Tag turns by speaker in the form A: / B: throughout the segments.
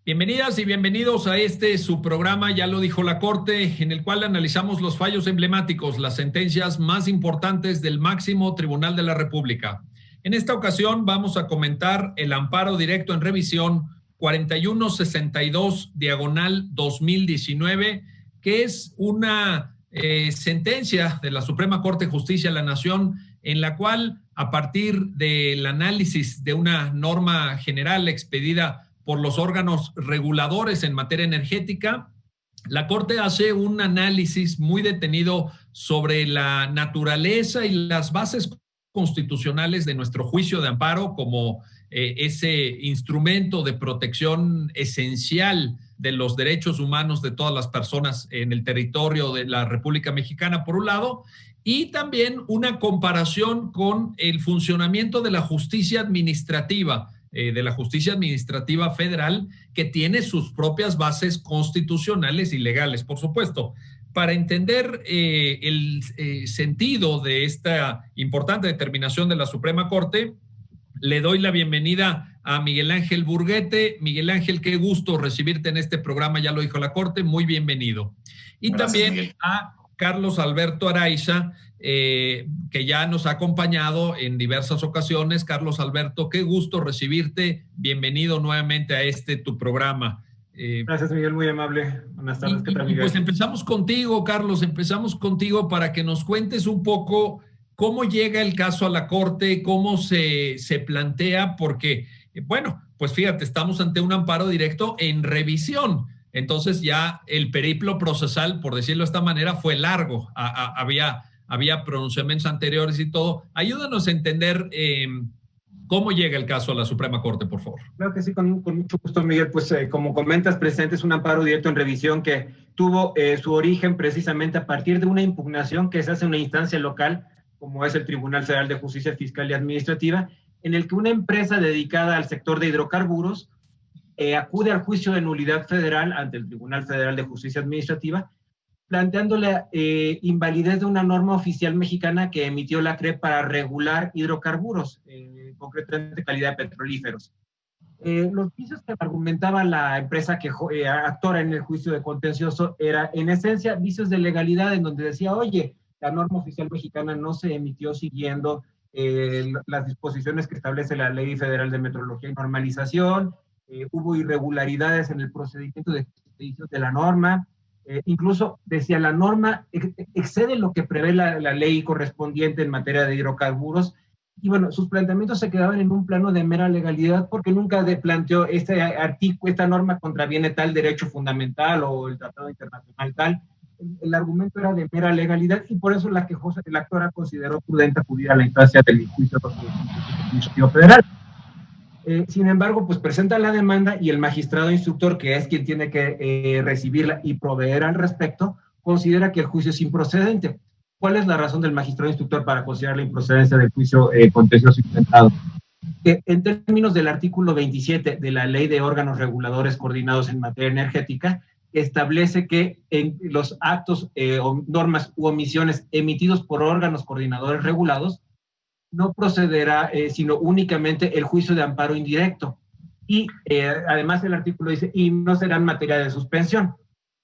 A: Bienvenidas y bienvenidos a su programa, ya lo dijo la Corte, en el cual analizamos los fallos emblemáticos, las sentencias más importantes del máximo Tribunal de la República. En esta ocasión vamos a comentar el amparo directo en revisión 4162/2019, que es una sentencia de la Suprema Corte de Justicia de la Nación, en la cual, a partir del análisis de una norma general expedida por los órganos reguladores en materia energética, la Corte hace un análisis muy detenido sobre la naturaleza y las bases constitucionales de nuestro juicio de amparo como ese instrumento de protección esencial de los derechos humanos de todas las personas en el territorio de la República Mexicana, por un lado, y también una comparación con el funcionamiento de la justicia administrativa federal, que tiene sus propias bases constitucionales y legales, por supuesto. Para entender el sentido de esta importante determinación de la Suprema Corte, le doy la bienvenida a Miguel Ángel Burguete. Miguel Ángel, qué gusto recibirte en este programa, ya lo dijo la Corte, muy bienvenido. Y gracias, también Miguel. A Carlos Alberto Araiza, que ya nos ha acompañado en diversas ocasiones. Carlos Alberto, qué gusto recibirte. Bienvenido nuevamente a tu programa.
B: Gracias, Miguel, muy amable. Buenas tardes. ¿Qué tal, Miguel?
A: Pues empezamos contigo, Carlos, para que nos cuentes un poco cómo llega el caso a la Corte, cómo se plantea, porque, bueno, pues fíjate, estamos ante un amparo directo en revisión. Entonces ya el periplo procesal, por decirlo de esta manera, fue largo. Había pronunciamientos anteriores y todo. Ayúdanos a entender cómo llega el caso a la Suprema Corte, por favor.
B: Claro que sí, con mucho gusto, Miguel. Pues como comentas, presente es un amparo directo en revisión que tuvo su origen precisamente a partir de una impugnación que se hace en una instancia local, como es el Tribunal Federal de Justicia Fiscal y Administrativa, en el que una empresa dedicada al sector de hidrocarburos acude al juicio de nulidad federal ante el Tribunal Federal de Justicia Administrativa, planteando la invalidez de una norma oficial mexicana que emitió la CRE para regular hidrocarburos, concretamente calidad de petrolíferos. Los vicios que argumentaba la empresa que actora en el juicio de contencioso era, en esencia, vicios de legalidad, en donde decía, oye, la norma oficial mexicana no se emitió siguiendo las disposiciones que establece la Ley Federal de Metrología y Normalización, hubo irregularidades en el procedimiento de expedición de la norma, incluso decía la norma excede lo que prevé la ley correspondiente en materia de hidrocarburos, y bueno, sus planteamientos se quedaban en un plano de mera legalidad porque nunca planteó esta norma contraviene tal derecho fundamental o el tratado internacional tal. El argumento era de mera legalidad y por eso la actora consideró prudente acudir a la instancia del juicio administrativo federal. Sin embargo, pues presenta la demanda y el magistrado instructor, que es quien tiene que recibirla y proveer al respecto, considera que el juicio es improcedente. ¿Cuál es la razón del magistrado instructor para considerar la improcedencia del juicio contencioso intentado? Que en términos del artículo 27 de la Ley de Órganos Reguladores Coordinados en Materia Energética, establece que en los actos, normas u omisiones emitidos por órganos coordinadores regulados, no procederá, sino únicamente el juicio de amparo indirecto. Y además el artículo dice, y no serán materia de suspensión.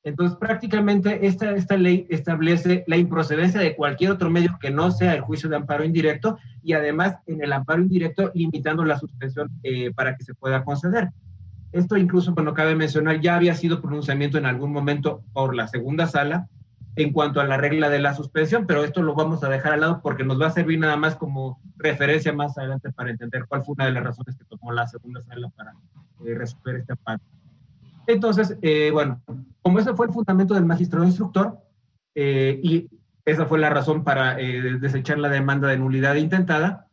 B: Entonces, prácticamente esta ley establece la improcedencia de cualquier otro medio que no sea el juicio de amparo indirecto, y además en el amparo indirecto limitando la suspensión para que se pueda conceder. Esto incluso, bueno, cabe mencionar, ya había sido pronunciamiento en algún momento por la segunda sala, en cuanto a la regla de la suspensión, pero esto lo vamos a dejar al lado porque nos va a servir nada más como referencia más adelante para entender cuál fue una de las razones que tomó la segunda sala para resolver este amparo. Entonces, bueno, como ese fue el fundamento del magistrado instructor, y esa fue la razón para desechar la demanda de nulidad intentada,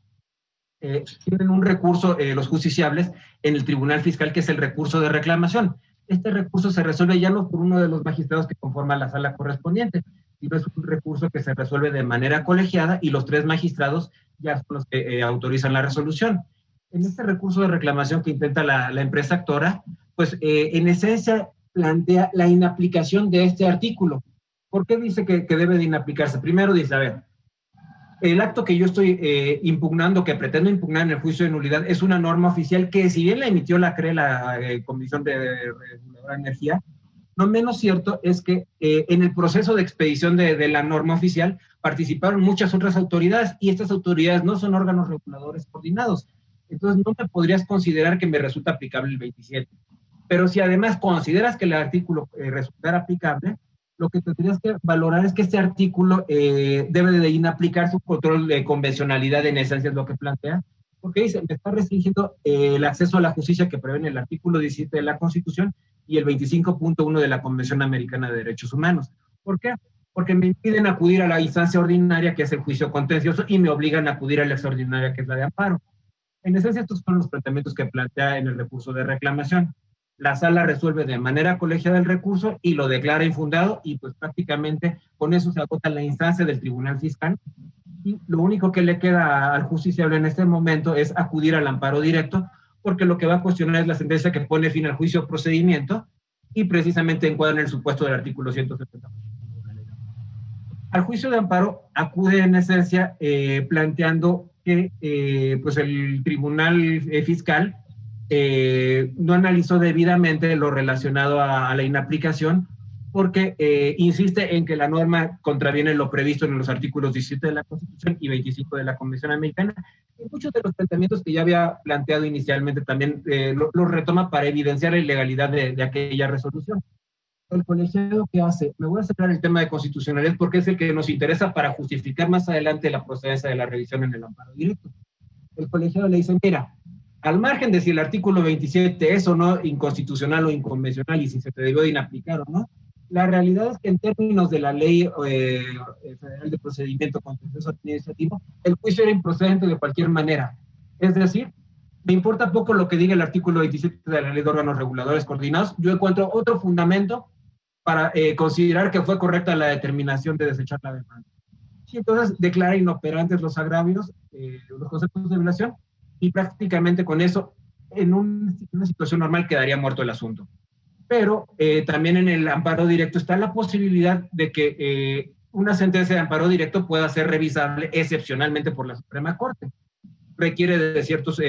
B: tienen un recurso los justiciables en el Tribunal Fiscal, que es el recurso de reclamación. Este recurso se resuelve ya no por uno de los magistrados que conforman la sala correspondiente, sino es un recurso que se resuelve de manera colegiada y los 3 magistrados ya son los que autorizan la resolución. En este recurso de reclamación que intenta la empresa actora, pues en esencia plantea la inaplicación de este artículo. ¿Por qué dice que debe de inaplicarse? Primero dice, a ver, el acto que yo estoy impugnando, que pretendo impugnar en el juicio de nulidad, es una norma oficial que, si bien la emitió la CRE, la Comisión de Reguladora de Energía, no menos cierto es que en el proceso de expedición de la norma oficial participaron muchas otras autoridades, y estas autoridades no son órganos reguladores coordinados. Entonces no me podrías considerar que me resulta aplicable el 27. Pero si además consideras que el artículo resultara aplicable, lo que tendrías que valorar es que este artículo debe de inaplicar su control de convencionalidad, en esencia es lo que plantea, porque dice, me está restringiendo el acceso a la justicia que prevé en el artículo 17 de la Constitución y el 25.1 de la Convención Americana de Derechos Humanos. ¿Por qué? Porque me impiden acudir a la instancia ordinaria, que es el juicio contencioso, y me obligan a acudir a la extraordinaria, que es la de amparo. En esencia, estos son los planteamientos que plantea en el recurso de reclamación. La sala resuelve de manera colegiada el recurso y lo declara infundado, y pues prácticamente con eso se agota la instancia del Tribunal Fiscal, y lo único que le queda al justiciable en este momento es acudir al amparo directo, porque lo que va a cuestionar es la sentencia que pone fin al juicio o procedimiento, y precisamente encuadra en el supuesto del artículo 170. Al juicio de amparo acude en esencia planteando que pues el Tribunal Fiscal no analizó debidamente lo relacionado a la inaplicación, porque insiste en que la norma contraviene lo previsto en los artículos 17 de la Constitución y 25 de la Convención Americana. Y muchos de los planteamientos que ya había planteado inicialmente también los retoma para evidenciar la ilegalidad de aquella resolución. El colegiado, ¿qué hace? Me voy a centrar en el tema de constitucionalidad porque es el que nos interesa para justificar más adelante la procedencia de la revisión en el amparo directo. El colegiado le dice, mira, al margen de si el artículo 27 es o no inconstitucional o inconvencional y si se te debió de inaplicar o no, la realidad es que en términos de la ley federal de procedimiento contencioso administrativo, el juicio era improcedente de cualquier manera. Es decir, me importa poco lo que diga el artículo 27 de la Ley de Órganos Reguladores Coordinados, yo encuentro otro fundamento para considerar que fue correcta la determinación de desechar la demanda. Y entonces declara inoperantes los agravios, los conceptos de violación, y prácticamente con eso, en una situación normal, quedaría muerto el asunto. Pero también en el amparo directo está la posibilidad de que una sentencia de amparo directo pueda ser revisable excepcionalmente por la Suprema Corte. Requiere de ciertos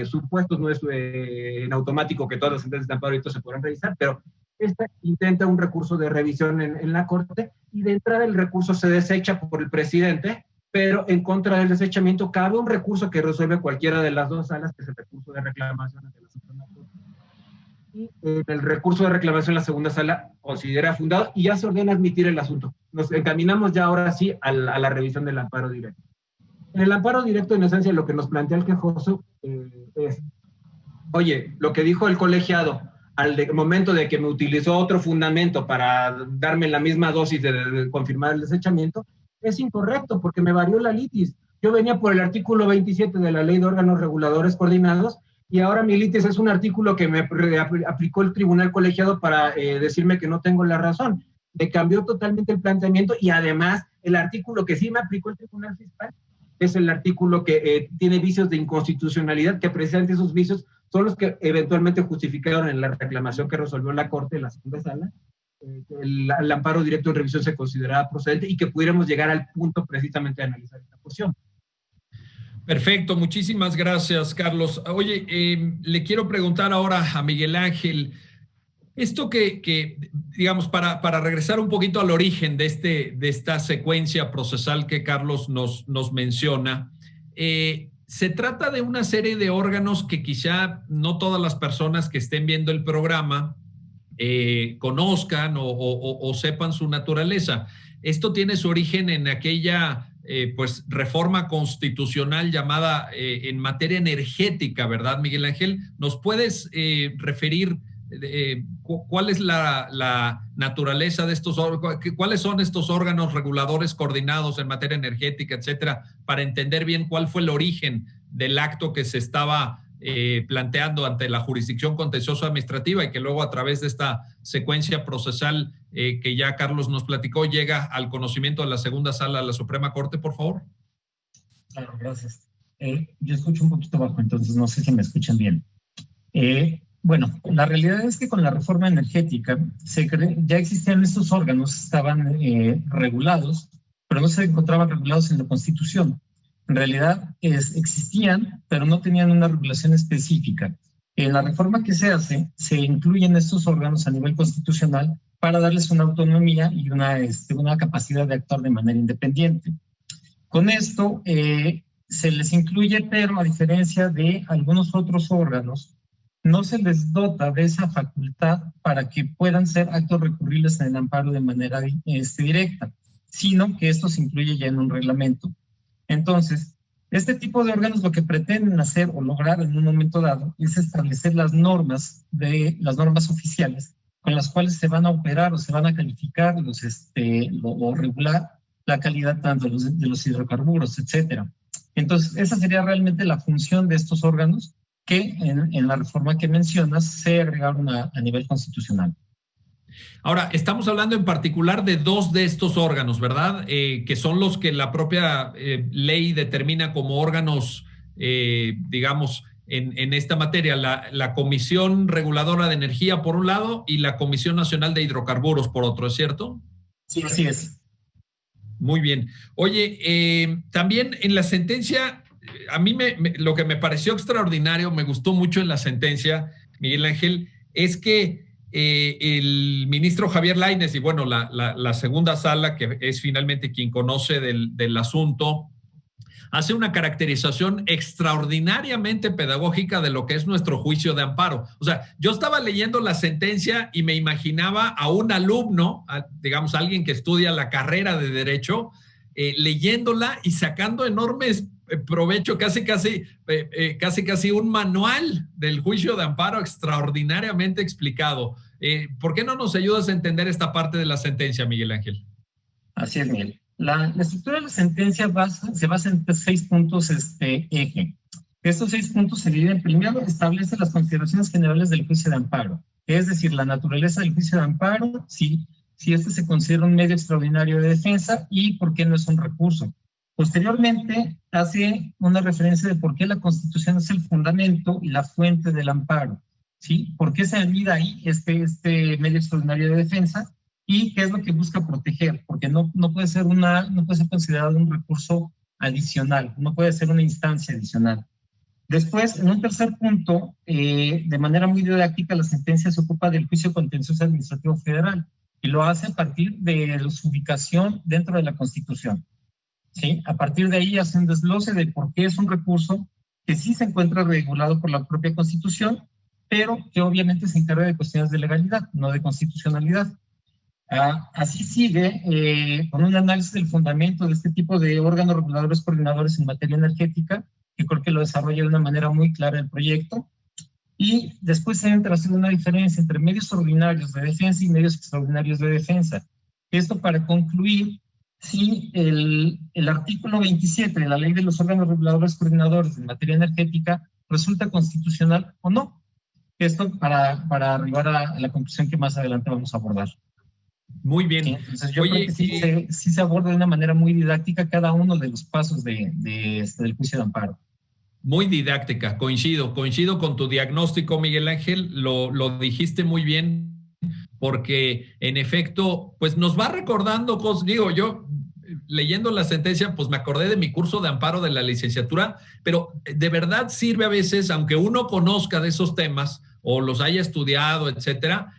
B: supuestos, no es en automático que todas las sentencias de amparo directo se podrán revisar, pero esta intenta un recurso de revisión en la Corte, y de entrada el recurso se desecha por el presidente, pero en contra del desechamiento cabe un recurso que resuelve cualquiera de las dos salas, que es el recurso de reclamación ante la Suprema Corte. Y el recurso de reclamación la segunda sala considera fundado y ya se ordena admitir el asunto. Nos encaminamos ya ahora sí a la revisión del amparo directo. En el amparo directo, en esencia, lo que nos plantea el quejoso es, oye, lo que dijo el colegiado al momento de que me utilizó otro fundamento para darme la misma dosis de confirmar el desechamiento, es incorrecto porque me varió la litis. Yo venía por el artículo 27 de la Ley de Órganos Reguladores Coordinados, y ahora mi litis es un artículo que me aplicó el tribunal colegiado para decirme que no tengo la razón. Me cambió totalmente el planteamiento, y además el artículo que sí me aplicó el tribunal fiscal es el artículo que tiene vicios de inconstitucionalidad, que precisamente esos vicios son los que eventualmente justificaron en la reclamación que resolvió la Corte en la segunda sala, el amparo directo en revisión se consideraba procedente y que pudiéramos llegar al punto precisamente de analizar esta cuestión.
A: Perfecto, muchísimas gracias, Carlos. Oye, le quiero preguntar ahora a Miguel Ángel, esto que digamos, para regresar un poquito al origen de esta secuencia procesal que Carlos nos menciona, se trata de una serie de órganos que quizá no todas las personas que estén viendo el programa conozcan o sepan su naturaleza. Esto tiene su origen en aquella pues reforma constitucional llamada en materia energética, ¿verdad, Miguel Ángel? ¿Nos puedes referir cuál es la naturaleza de estos órganos, cuáles son estos órganos reguladores coordinados en materia energética, etcétera, para entender bien cuál fue el origen del acto que se estaba planteando ante la jurisdicción contencioso administrativa y que luego a través de esta secuencia procesal que ya Carlos nos platicó llega al conocimiento de la segunda sala de la Suprema Corte, por favor?
C: Claro, gracias. Yo escucho un poquito bajo, entonces no sé si me escuchan bien. Bueno, la realidad es que con la reforma energética ya existían estos órganos, estaban regulados, pero no se encontraban regulados en la Constitución. En realidad existían, pero no tenían una regulación específica. En la reforma que se hace, se incluyen estos órganos a nivel constitucional para darles una autonomía y una capacidad de actuar de manera independiente. Con esto se les incluye, pero a diferencia de algunos otros órganos, no se les dota de esa facultad para que puedan ser actos recurribles en el amparo de manera directa, sino que esto se incluye ya en un reglamento. Entonces, este tipo de órganos lo que pretenden hacer o lograr en un momento dado es establecer las normas oficiales con las cuales se van a operar o se van a calificar o regular la calidad tanto de los hidrocarburos, etcétera. Entonces, esa sería realmente la función de estos órganos que en la reforma que mencionas se agregaron a nivel constitucional.
A: Ahora, estamos hablando en particular de dos de estos órganos, ¿verdad? Que son los que la propia ley determina como órganos, digamos, en esta materia, la Comisión Reguladora de Energía por un lado y la Comisión Nacional de Hidrocarburos por otro, ¿es cierto?
C: Sí, así es.
A: Muy bien. Oye, también en la sentencia, a mí lo que me pareció extraordinario, me gustó mucho en la sentencia, Miguel Ángel, es que el ministro Javier Lainez y bueno, la segunda sala, que es finalmente quien conoce del asunto, hace una caracterización extraordinariamente pedagógica de lo que es nuestro juicio de amparo. O sea, yo estaba leyendo la sentencia y me imaginaba a un alumno, digamos, alguien que estudia la carrera de Derecho, leyéndola y sacando enormes provecho, casi un manual del juicio de amparo extraordinariamente explicado. ¿Por qué no nos ayudas a entender esta parte de la sentencia, Miguel Ángel?
C: Así es, Miguel. La estructura de la sentencia se basa en 6 puntos eje. Estos 6 puntos se dividen. Primero, establece las consideraciones generales del juicio de amparo, es decir, la naturaleza del juicio de amparo, si este se considera un medio extraordinario de defensa y por qué no es un recurso. Posteriormente, hace una referencia de por qué la Constitución es el fundamento y la fuente del amparo, ¿sí? ¿Por qué se anida ahí este medio extraordinario de defensa? ¿Y qué es lo que busca proteger? Porque no puede ser considerado un recurso adicional, no puede ser una instancia adicional. Después, en un tercer punto, de manera muy didáctica, la sentencia se ocupa del juicio contencioso administrativo federal y lo hace a partir de su ubicación dentro de la Constitución. ¿Sí? A partir de ahí hace un desglose de por qué es un recurso que sí se encuentra regulado por la propia Constitución, pero que obviamente se encarga de cuestiones de legalidad, no de constitucionalidad. Así sigue con un análisis del fundamento de este tipo de órganos reguladores coordinadores en materia energética, que creo que lo desarrolla de una manera muy clara el proyecto. Y después se entra a hacer una diferencia entre medios ordinarios de defensa y medios extraordinarios de defensa. Esto para concluir si el artículo 27 de la Ley de los Órganos Reguladores Coordinadores en materia energética resulta constitucional o no. Esto para arribar a la conclusión que más adelante vamos a abordar.
A: Muy bien.
C: Sí, entonces yo creo que sí se aborda de una manera muy didáctica cada uno de los pasos del juicio de amparo.
A: Muy didáctica, coincido con tu diagnóstico, Miguel Ángel, lo dijiste muy bien, porque en efecto, pues nos va recordando cosas. Digo, yo leyendo la sentencia, pues me acordé de mi curso de amparo de la licenciatura, pero de verdad sirve a veces, aunque uno conozca de esos temas o los haya estudiado, etcétera,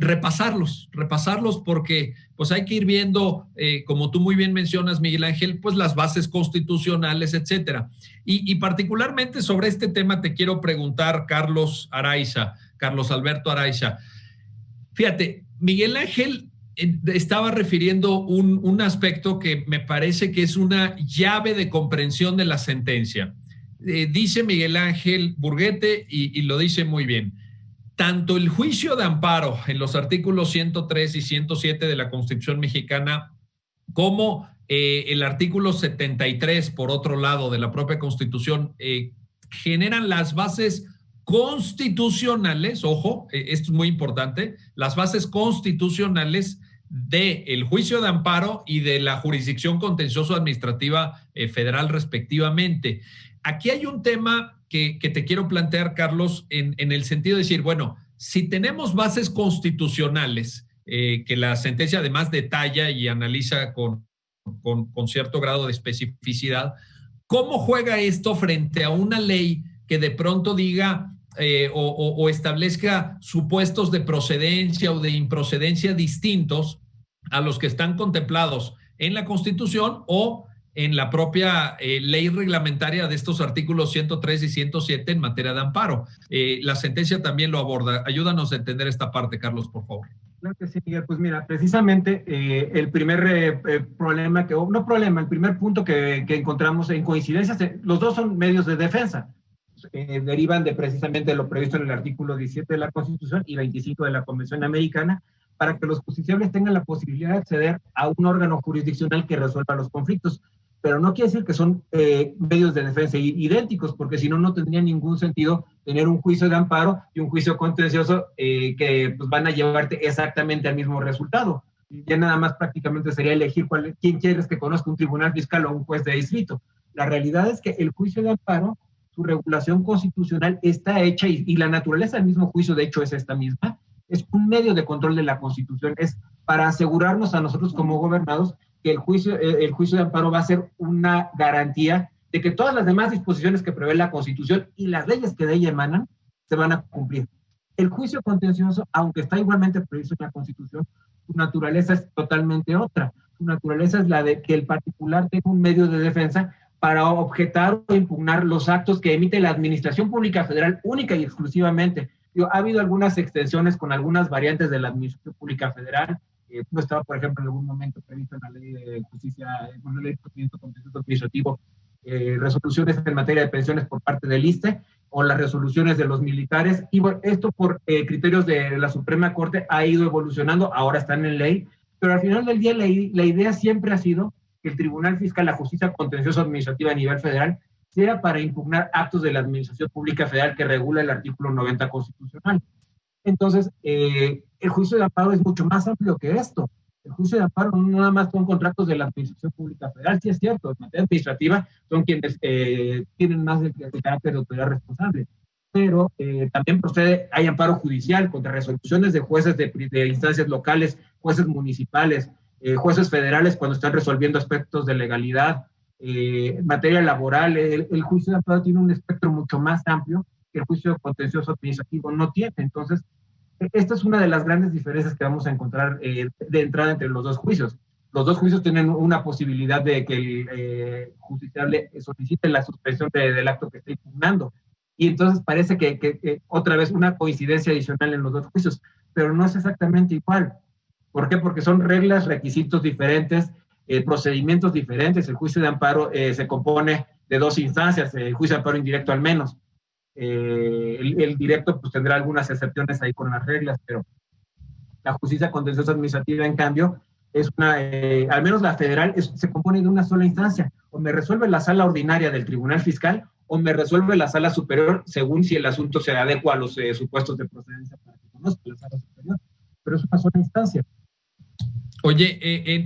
A: repasarlos porque pues hay que ir viendo, como tú muy bien mencionas, Miguel Ángel, pues las bases constitucionales, etcétera. Y particularmente sobre este tema te quiero preguntar, Carlos Alberto Araiza. Fíjate, Miguel Ángel estaba refiriendo un aspecto que me parece que es una llave de comprensión de la sentencia. Dice Miguel Ángel Burguete, y lo dice muy bien, tanto el juicio de amparo en los artículos 103 y 107 de la Constitución mexicana como el artículo 73, por otro lado, de la propia Constitución, generan las bases constitucionales, ojo, esto es muy importante, las bases constitucionales del juicio de amparo y de la jurisdicción contencioso-administrativa federal respectivamente. Aquí hay un tema que te quiero plantear, Carlos, en el sentido de decir, bueno, si tenemos bases constitucionales que la sentencia además detalla y analiza con con cierto grado de especificidad. ¿Cómo juega esto frente a una ley que de pronto diga o establezca supuestos de procedencia o de improcedencia distintos a los que están contemplados en la Constitución o en la propia ley reglamentaria de estos artículos 103 y 107 en materia de amparo? La sentencia también lo aborda. Ayúdanos a entender esta parte, Carlos, por favor.
B: Claro que sí, Miguel. Pues mira, precisamente el primer problema, el primer punto que encontramos en coincidencias, los dos son medios de defensa. Derivan precisamente de lo previsto en el artículo 17 de la Constitución y 25 de la Convención Americana, para que los justiciables tengan la posibilidad de acceder a un órgano jurisdiccional que resuelva los conflictos. Pero no quiere decir que son medios de defensa idénticos, porque si no, no tendría ningún sentido tener un juicio de amparo y un juicio contencioso que pues, van a llevarte exactamente al mismo resultado. Ya nada más prácticamente sería elegir quién quieres que conozca, un tribunal fiscal o un juez de distrito. La realidad es que el juicio de amparo, su regulación constitucional está hecha y la naturaleza del mismo juicio, de hecho, es esta misma. Es un medio de control de la Constitución, es para asegurarnos a nosotros como gobernados que el juicio de amparo va a ser una garantía de que todas las demás disposiciones que prevé la Constitución y las leyes que de ella emanan se van a cumplir. El juicio contencioso, aunque está igualmente previsto en la Constitución, su naturaleza es totalmente otra. Su naturaleza es la de que el particular tenga un medio de defensa para objetar o impugnar los actos que emite la Administración Pública Federal única y exclusivamente. Ha habido algunas extensiones con algunas variantes de la Administración Pública Federal. No estaba, por ejemplo, en algún momento previsto en la Ley de Justicia, en la Ley de Procedimiento Contencioso Administrativo, resoluciones en materia de pensiones por parte del ISSSTE o las resoluciones de los militares. Y bueno, esto por criterios de la Suprema Corte ha ido evolucionando, ahora están en ley, pero al final del día la idea siempre ha sido que el Tribunal Fiscal, la Justicia Contencioso Administrativa a nivel federal, sea para impugnar actos de la Administración Pública Federal que regula el artículo 90 constitucional. Entonces, el juicio de amparo es mucho más amplio que esto. El juicio de amparo no nada más son contratos de la Administración Pública Federal, sí es cierto, en materia administrativa son quienes tienen más de carácter de autoridad responsable, pero también hay amparo judicial contra resoluciones de jueces de instancias locales, jueces municipales, jueces federales cuando están resolviendo aspectos de legalidad. En materia laboral, el juicio de amparo tiene un espectro mucho más amplio que el juicio contencioso administrativo no tiene. Entonces, esta es una de las grandes diferencias que vamos a encontrar de entrada entre los dos juicios. Los dos juicios tienen una posibilidad de que el justiciable solicite la suspensión del acto que está impugnando. Y entonces parece que otra vez una coincidencia adicional en los dos juicios, pero no es exactamente igual. ¿Por qué? Porque son reglas, requisitos diferentes, procedimientos diferentes. El juicio de amparo se compone de dos instancias, el juicio de amparo indirecto al menos. El directo pues tendrá algunas excepciones ahí con las reglas, pero la justicia contenciosa administrativa, en cambio, es al menos la federal, se compone de una sola instancia. O me resuelve la sala ordinaria del Tribunal Fiscal o me resuelve la sala superior, según si el asunto se adecua a los supuestos de procedencia para que conozca la sala superior. Pero es una sola instancia.
A: Oye,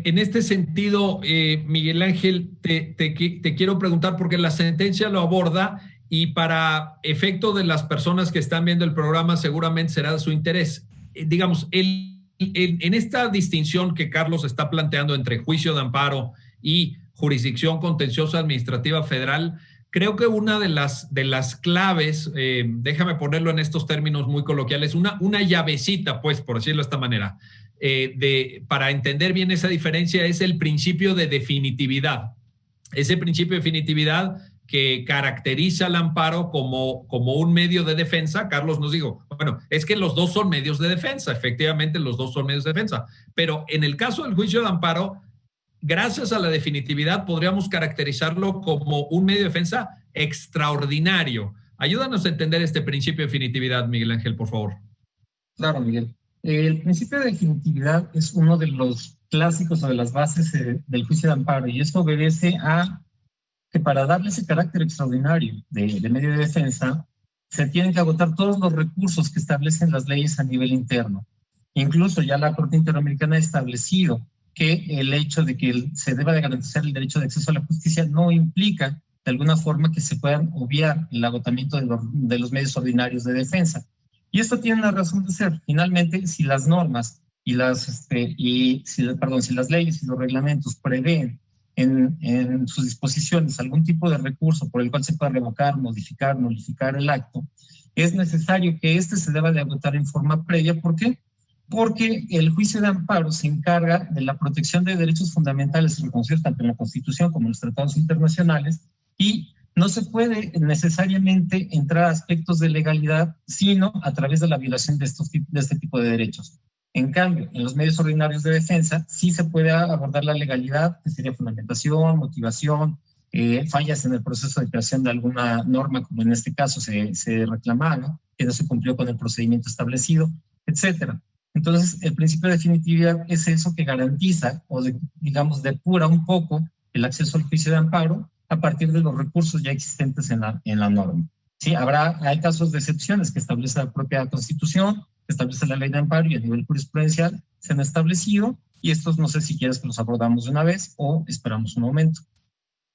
A: en este sentido, Miguel Ángel, te quiero preguntar, porque la sentencia lo aborda y para efecto de las personas que están viendo el programa seguramente será de su interés. Digamos, en esta distinción que Carlos está planteando entre juicio de amparo y jurisdicción contenciosa administrativa federal, creo que una de las claves, déjame ponerlo en estos términos muy coloquiales, una llavecita, pues, por decirlo de esta manera, para entender bien esa diferencia es el principio de definitividad. Ese principio de definitividad que caracteriza al amparo como un medio de defensa. Carlos nos dijo, bueno, es que los dos son medios de defensa, efectivamente los dos son medios de defensa, pero en el caso del juicio de amparo, gracias a la definitividad podríamos caracterizarlo como un medio de defensa extraordinario. Ayúdanos a entender este principio de definitividad, Miguel Ángel, por favor.
C: Claro, Miguel. El principio de definitividad es uno de los clásicos o de las bases del juicio de amparo, y esto obedece a que para darle ese carácter extraordinario de medio de defensa, se tienen que agotar todos los recursos que establecen las leyes a nivel interno. Incluso ya la Corte Interamericana ha establecido que el hecho de que se deba de garantizar el derecho de acceso a la justicia no implica de alguna forma que se puedan obviar el agotamiento de los medios ordinarios de defensa. Y esto tiene una razón de ser. Finalmente, si las normas si las leyes y los reglamentos prevén en sus disposiciones algún tipo de recurso por el cual se pueda revocar, modificar, nullificar el acto, es necesario que este se deba de agotar en forma previa. ¿Por qué? Porque el juicio de amparo se encarga de la protección de derechos fundamentales reconocidos tanto en la Constitución como en los tratados internacionales, y no se puede necesariamente entrar a aspectos de legalidad, sino a través de la violación de este tipo de derechos. En cambio, en los medios ordinarios de defensa sí se puede abordar la legalidad, que sería fundamentación, motivación, fallas en el proceso de creación de alguna norma, como en este caso se reclamaba, que no se cumplió con el procedimiento establecido, etcétera. Entonces, el principio de definitividad es eso que garantiza, o digamos, depura un poco el acceso al juicio de amparo a partir de los recursos ya existentes en la norma. Sí, hay casos de excepciones que establece la propia Constitución, que establece la ley de amparo, y a nivel jurisprudencial se han establecido, y estos no sé si quieres que los abordamos de una vez o esperamos un momento.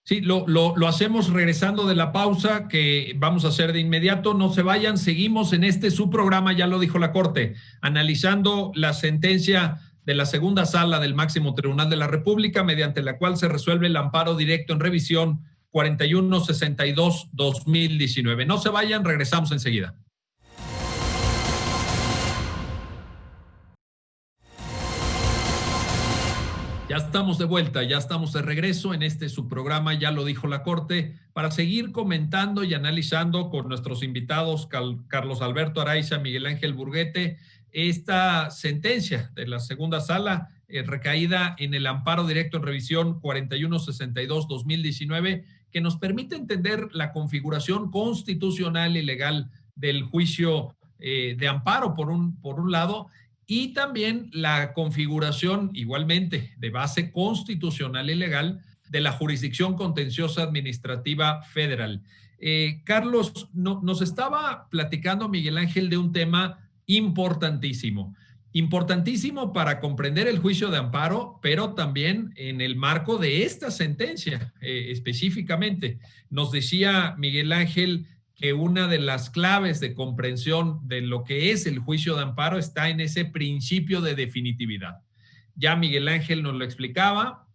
A: Sí, lo hacemos regresando de la pausa que vamos a hacer de inmediato. No se vayan, seguimos en su programa, ya lo dijo la Corte, analizando la sentencia de la segunda sala del Máximo Tribunal de la República, mediante la cual se resuelve el amparo directo en revisión 4162-2019. No se vayan, regresamos enseguida. Ya estamos de vuelta, ya estamos de regreso en su programa, ya lo dijo la Corte, para seguir comentando y analizando con nuestros invitados Carlos Alberto Araiza, Miguel Ángel Burguete, esta sentencia de la segunda sala recaída en el amparo directo en revisión 4162-2019, que nos permite entender la configuración constitucional y legal del juicio de amparo por un lado, y también la configuración igualmente de base constitucional y legal de la jurisdicción contenciosa administrativa federal. Carlos, nos estaba platicando Miguel Ángel de un tema importantísimo para comprender el juicio de amparo, pero también en el marco de esta sentencia específicamente. Nos decía Miguel Ángel que una de las claves de comprensión de lo que es el juicio de amparo está en ese principio de definitividad. Ya Miguel Ángel nos lo explicaba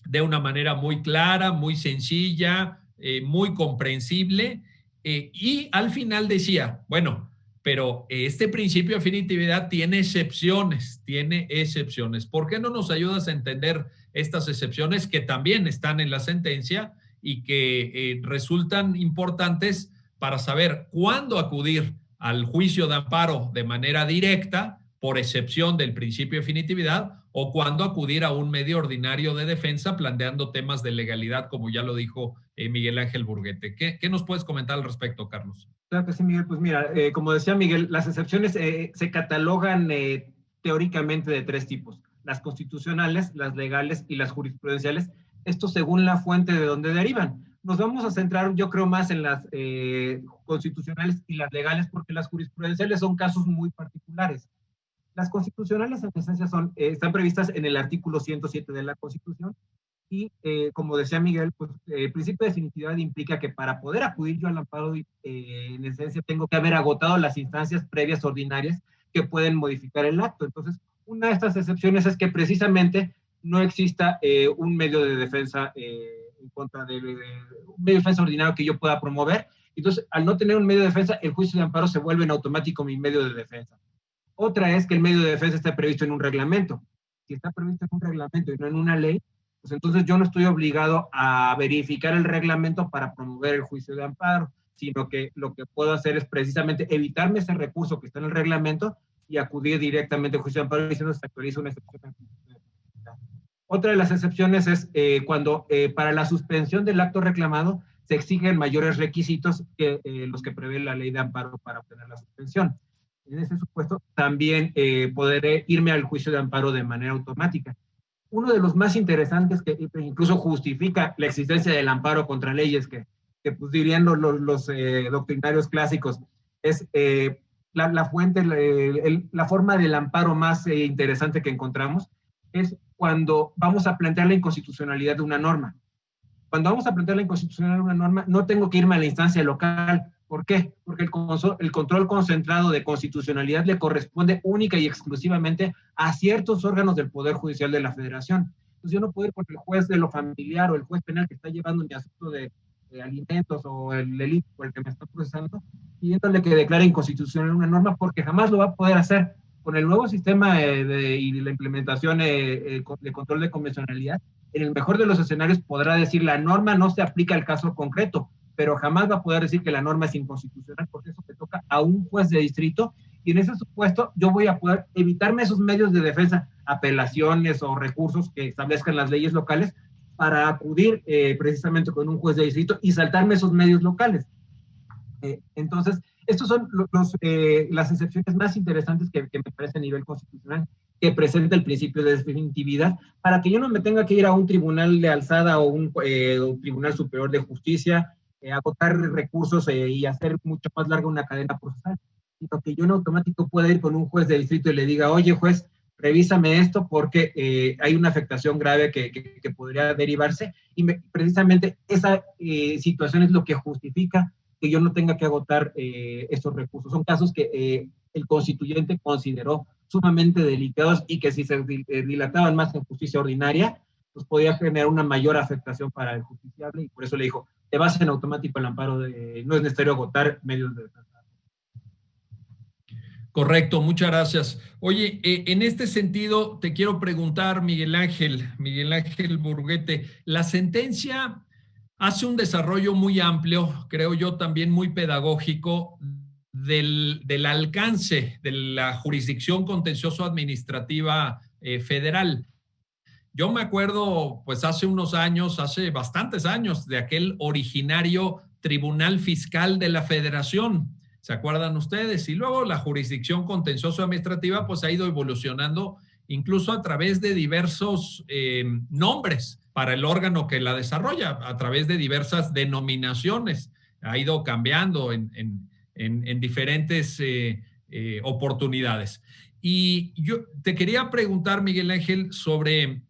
A: de una manera muy clara, muy sencilla, muy comprensible, y al final decía, bueno, pero este principio de definitividad tiene excepciones. ¿Por qué no nos ayudas a entender estas excepciones que también están en la sentencia y que resultan importantes para saber cuándo acudir al juicio de amparo de manera directa, por excepción del principio de definitividad, o cuándo acudir a un medio ordinario de defensa planteando temas de legalidad, como ya lo dijo Miguel Ángel Burguete? ¿Qué nos puedes comentar al respecto, Carlos?
B: Claro que sí, Miguel. Pues mira, como decía Miguel, las excepciones se catalogan teóricamente de tres tipos: las constitucionales, las legales y las jurisprudenciales. Esto según la fuente de donde derivan. Nos vamos a centrar, yo creo, más en las constitucionales y las legales, porque las jurisprudenciales son casos muy particulares. Las constitucionales, en esencia, están previstas en el artículo 107 de la Constitución, y como decía Miguel, pues, el principio de definitividad implica que para poder acudir yo al amparo, en esencia, tengo que haber agotado las instancias previas ordinarias que pueden modificar el acto. Entonces, una de estas excepciones es que precisamente no exista un medio de defensa en contra de un medio de defensa ordinario que yo pueda promover. Entonces, al no tener un medio de defensa, el juicio de amparo se vuelve en automático mi medio de defensa. Otra es que el medio de defensa está previsto en un reglamento. Si está previsto en un reglamento y no en una ley, pues entonces yo no estoy obligado a verificar el reglamento para promover el juicio de amparo, sino que lo que puedo hacer es precisamente evitarme ese recurso que está en el reglamento y acudir directamente al juicio de amparo diciendo que se actualiza una excepción. Otra de las excepciones es cuando para la suspensión del acto reclamado se exigen mayores requisitos que los que prevé la ley de amparo para obtener la suspensión. En ese supuesto también podré irme al juicio de amparo de manera automática. Uno de los más interesantes, que incluso justifica la existencia del amparo contra leyes, que pues dirían los doctrinarios clásicos, es la fuente, la forma del amparo más interesante que encontramos, es cuando vamos a plantear la inconstitucionalidad de una norma. Cuando vamos a plantear la inconstitucionalidad de una norma, no tengo que irme a la instancia local. ¿Por qué? Porque el control concentrado de constitucionalidad le corresponde única y exclusivamente a ciertos órganos del Poder Judicial de la Federación. pues yo no puedo ir con el juez de lo familiar o el juez penal que está llevando mi asunto de alimentos o el delito por el que me está procesando, pidiéndole que declare inconstitucional una norma, porque jamás lo va a poder hacer. Con el nuevo sistema y la implementación de control de convencionalidad, en el mejor de los escenarios podrá decir la norma no se aplica al caso concreto, pero jamás va a poder decir que la norma es inconstitucional, porque eso te toca a un juez de distrito, y en ese supuesto yo voy a poder evitarme esos medios de defensa, apelaciones o recursos que establezcan las leyes locales, para acudir precisamente con un juez de distrito y saltarme esos medios locales. Entonces, estos son las excepciones más interesantes que me parece a nivel constitucional, que presenta el principio de definitividad, para que yo no me tenga que ir a un tribunal de alzada o un tribunal superior de justicia, agotar recursos y hacer mucho más larga una cadena procesal, sino que yo en automático pueda ir con un juez de distrito y le diga, oye juez, revísame esto porque hay una afectación grave que podría derivarse, y precisamente esa situación es lo que justifica que yo no tenga que agotar estos recursos. Son casos que el constituyente consideró sumamente delicados y que si se dilataban más en justicia ordinaria, pues podía generar una mayor afectación para el justiciable, y por eso le dijo, te vas en automático al amparo, no es necesario agotar medios de defensa.
A: Correcto, muchas gracias. Oye, en este sentido te quiero preguntar, Miguel Ángel Burguete, la sentencia hace un desarrollo muy amplio, creo yo también muy pedagógico, del alcance de la jurisdicción contencioso administrativa federal. Yo me acuerdo, pues hace unos años, hace bastantes años, de aquel originario Tribunal Fiscal de la Federación. ¿Se acuerdan ustedes? Y luego la jurisdicción contencioso administrativa pues ha ido evolucionando incluso a través de diversos nombres para el órgano que la desarrolla, a través de diversas denominaciones. Ha ido cambiando en diferentes oportunidades. Y yo te quería preguntar, Miguel Ángel, sobre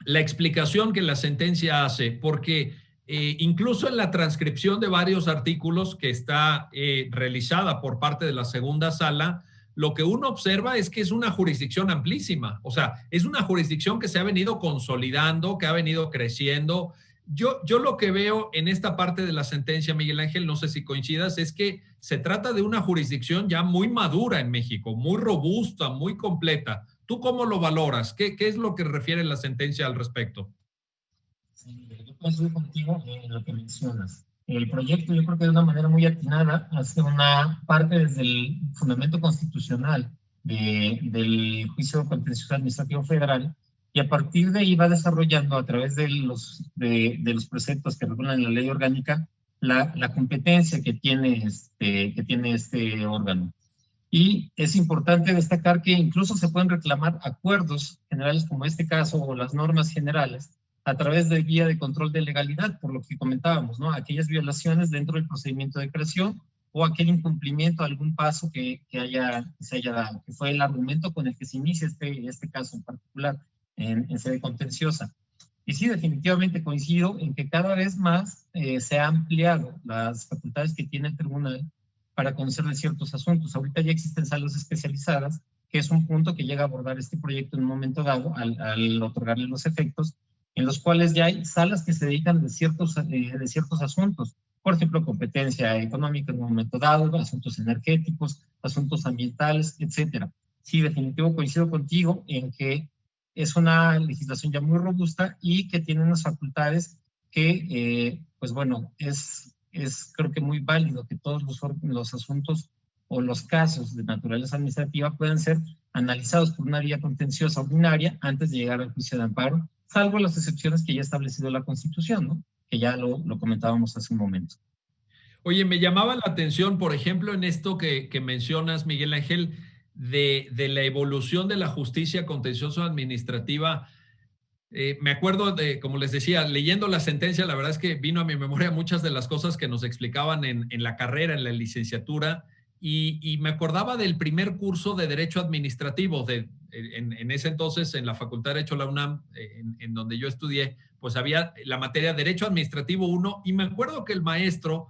A: la explicación que la sentencia hace, porque incluso en la transcripción de varios artículos que está realizada por parte de la segunda sala, lo que uno observa es que es una jurisdicción amplísima, o sea, es una jurisdicción que se ha venido consolidando, que ha venido creciendo. Yo lo que veo en esta parte de la sentencia, Miguel Ángel, no sé si coincidas, es que se trata de una jurisdicción ya muy madura en México, muy robusta, muy completa. ¿Tú cómo lo valoras? ¿Qué es lo que refiere la sentencia al respecto?
C: Sí, yo coincido contigo en lo que mencionas. El proyecto, yo creo que de una manera muy atinada, hace una parte desde el fundamento constitucional del juicio contencioso administrativo federal, y a partir de ahí va desarrollando a través de los preceptos que regulan la ley orgánica la competencia que tiene este órgano. Y es importante destacar que incluso se pueden reclamar acuerdos generales como este caso o las normas generales a través de guía de control de legalidad, por lo que comentábamos, ¿no? Aquellas violaciones dentro del procedimiento de creación o aquel incumplimiento, algún paso que se haya dado, que fue el argumento con el que se inicia este caso en particular en sede contenciosa. Y sí, definitivamente coincido en que cada vez más se ha ampliado las facultades que tiene el tribunal para conocer de ciertos asuntos. Ahorita ya existen salas especializadas, que es un punto que llega a abordar este proyecto en un momento dado al otorgarle los efectos, en los cuales ya hay salas que se dedican de ciertos asuntos, por ejemplo, competencia económica en un momento dado, asuntos energéticos, asuntos ambientales, etcétera. Sí, definitivo coincido contigo en que es una legislación ya muy robusta y que tiene unas facultades que, pues bueno, es creo que muy válido que todos los asuntos o los casos de naturaleza administrativa puedan ser analizados por una vía contenciosa ordinaria antes de llegar al juicio de amparo, salvo las excepciones que ya ha establecido la Constitución, ¿no? Que ya lo comentábamos hace un momento.
A: Oye, me llamaba la atención, por ejemplo, en esto que mencionas, Miguel Ángel, de la evolución de la justicia contencioso administrativa. Me acuerdo de, como les decía, leyendo la sentencia, la verdad es que vino a mi memoria muchas de las cosas que nos explicaban en la carrera, en la licenciatura, y me acordaba del primer curso de Derecho Administrativo. En ese entonces, en la Facultad de Derecho de la UNAM, en donde yo estudié, pues había la materia Derecho Administrativo 1, y me acuerdo que el maestro,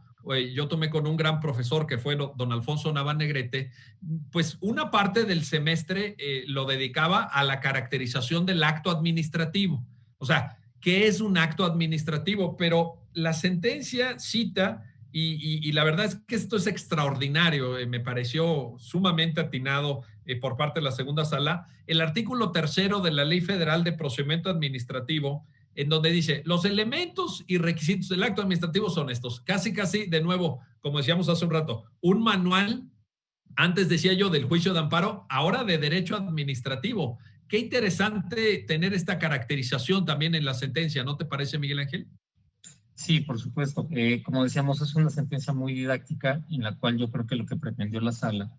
A: yo tomé con un gran profesor que fue don Alfonso Navarrete, pues una parte del semestre lo dedicaba a la caracterización del acto administrativo. O sea, ¿qué es un acto administrativo? Pero la sentencia cita, y la verdad es que esto es extraordinario, me pareció sumamente atinado por parte de la segunda sala, el artículo 3 de la Ley Federal de Procedimiento Administrativo, en donde dice, los elementos y requisitos del acto administrativo son estos. Casi, de nuevo, como decíamos hace un rato, un manual, antes decía yo del juicio de amparo, ahora de derecho administrativo. Qué interesante tener esta caracterización también en la sentencia, ¿no te parece, Miguel Ángel?
C: Sí, por supuesto. Como decíamos, es una sentencia muy didáctica en la cual yo creo que lo que pretendió la sala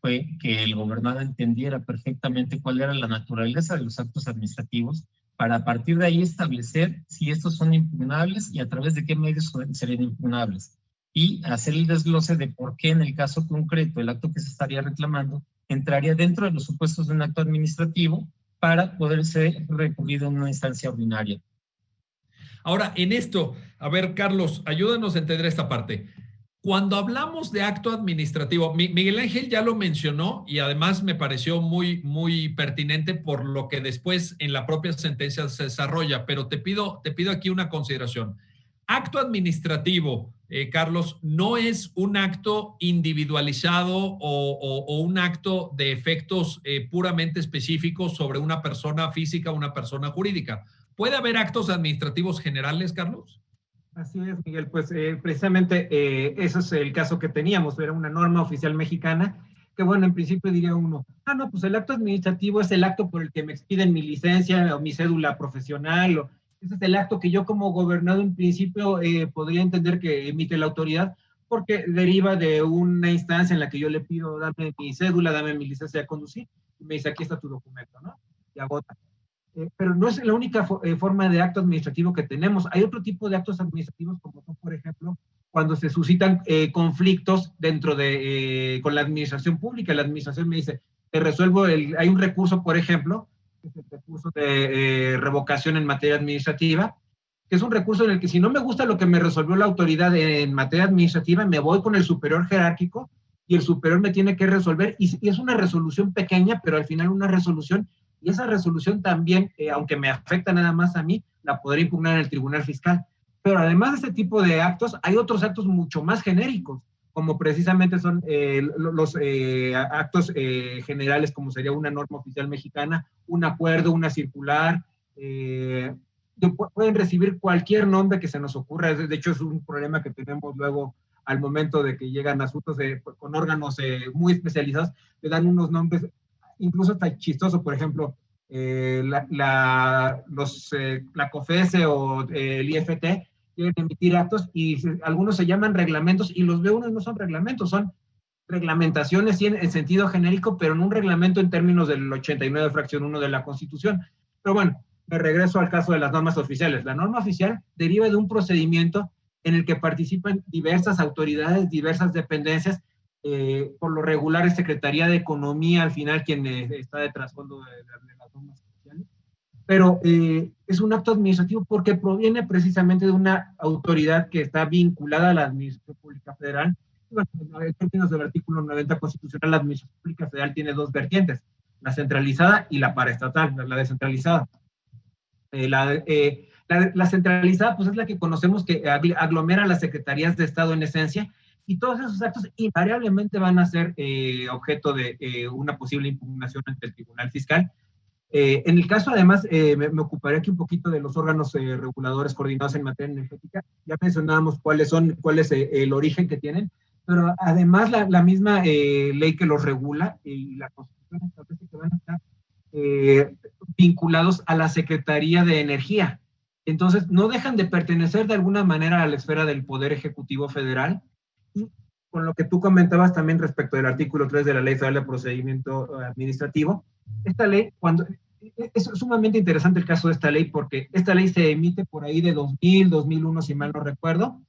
C: fue que el gobernado entendiera perfectamente cuál era la naturaleza de los actos administrativos para a partir de ahí establecer si estos son impugnables y a través de qué medios serían impugnables. Y hacer el desglose de por qué en el caso concreto el acto que se estaría reclamando entraría dentro de los supuestos de un acto administrativo para poder ser recurrido en una instancia ordinaria.
A: Ahora, en esto, a ver, Carlos, ayúdanos a entender esta parte. Cuando hablamos de acto administrativo, Miguel Ángel ya lo mencionó y además me pareció muy pertinente por lo que después en la propia sentencia se desarrolla, pero te pido aquí una consideración. Acto administrativo, Carlos, no es un acto individualizado o un acto de efectos puramente específicos sobre una persona física o una persona jurídica. ¿Puede haber actos administrativos generales, Carlos?
B: Así es, Miguel, pues precisamente eso es el caso que teníamos, era una norma oficial mexicana, que bueno, en principio diría uno, no, pues el acto administrativo es el acto por el que me expiden mi licencia o mi cédula profesional, o ese es el acto que yo como gobernado en principio podría entender que emite la autoridad, porque deriva de una instancia en la que yo le pido, dame mi cédula, dame mi licencia de conducir, y me dice, aquí está tu documento, ¿no? Y agota. Pero no es la única forma de acto administrativo que tenemos. Hay otro tipo de actos administrativos, como son, por ejemplo, cuando se suscitan conflictos dentro de, con la administración pública. La administración me dice, te resuelvo, hay un recurso, por ejemplo, que es el recurso de revocación en materia administrativa, que es un recurso en el que si no me gusta lo que me resolvió la autoridad en materia administrativa, me voy con el superior jerárquico y el superior me tiene que resolver. Y es una resolución pequeña, pero al final una resolución. Y esa resolución también, aunque me afecta nada más a mí, la podré impugnar en el Tribunal Fiscal. Pero además de este tipo de actos, hay otros actos mucho más genéricos, como precisamente son los actos generales, como sería una norma oficial mexicana, un acuerdo, una circular. Pueden recibir cualquier nombre que se nos ocurra. De hecho, es un problema que tenemos luego al momento de que llegan asuntos con órganos muy especializados, le dan unos nombres incluso está chistoso, por ejemplo, la COFESE o el IFT quieren emitir actos y algunos se llaman reglamentos y los B1 no son reglamentos, son reglamentaciones en sentido genérico, pero en un reglamento en términos del 89 fracción 1 de la Constitución. Pero bueno, me regreso al caso de las normas oficiales. La norma oficial deriva de un procedimiento en el que participan diversas autoridades, diversas dependencias. Por lo regular es Secretaría de Economía, al final quien está de trasfondo de las normas oficiales, pero es un acto administrativo porque proviene precisamente de una autoridad que está vinculada a la Administración Pública Federal. Bueno, en términos del artículo 90 constitucional, la Administración Pública Federal tiene dos vertientes, la centralizada y la paraestatal, la descentralizada. La centralizada pues es la que conocemos que aglomera las secretarías de Estado en esencia, y todos esos actos invariablemente van a ser objeto de una posible impugnación ante el Tribunal Fiscal. En el caso, además, me ocuparé aquí un poquito de los órganos reguladores coordinados en materia energética. Ya mencionábamos cuál es el origen que tienen, pero además la misma ley que los regula y la Constitución establece que van a estar vinculados a la Secretaría de Energía. Entonces, no dejan de pertenecer de alguna manera a la esfera del Poder Ejecutivo Federal. Y con lo que tú comentabas también respecto del artículo 3 de la Ley Federal de Procedimiento Administrativo, esta ley, es sumamente interesante el caso de esta ley, porque esta ley se emite por ahí de 2000, 2001, si mal no recuerdo,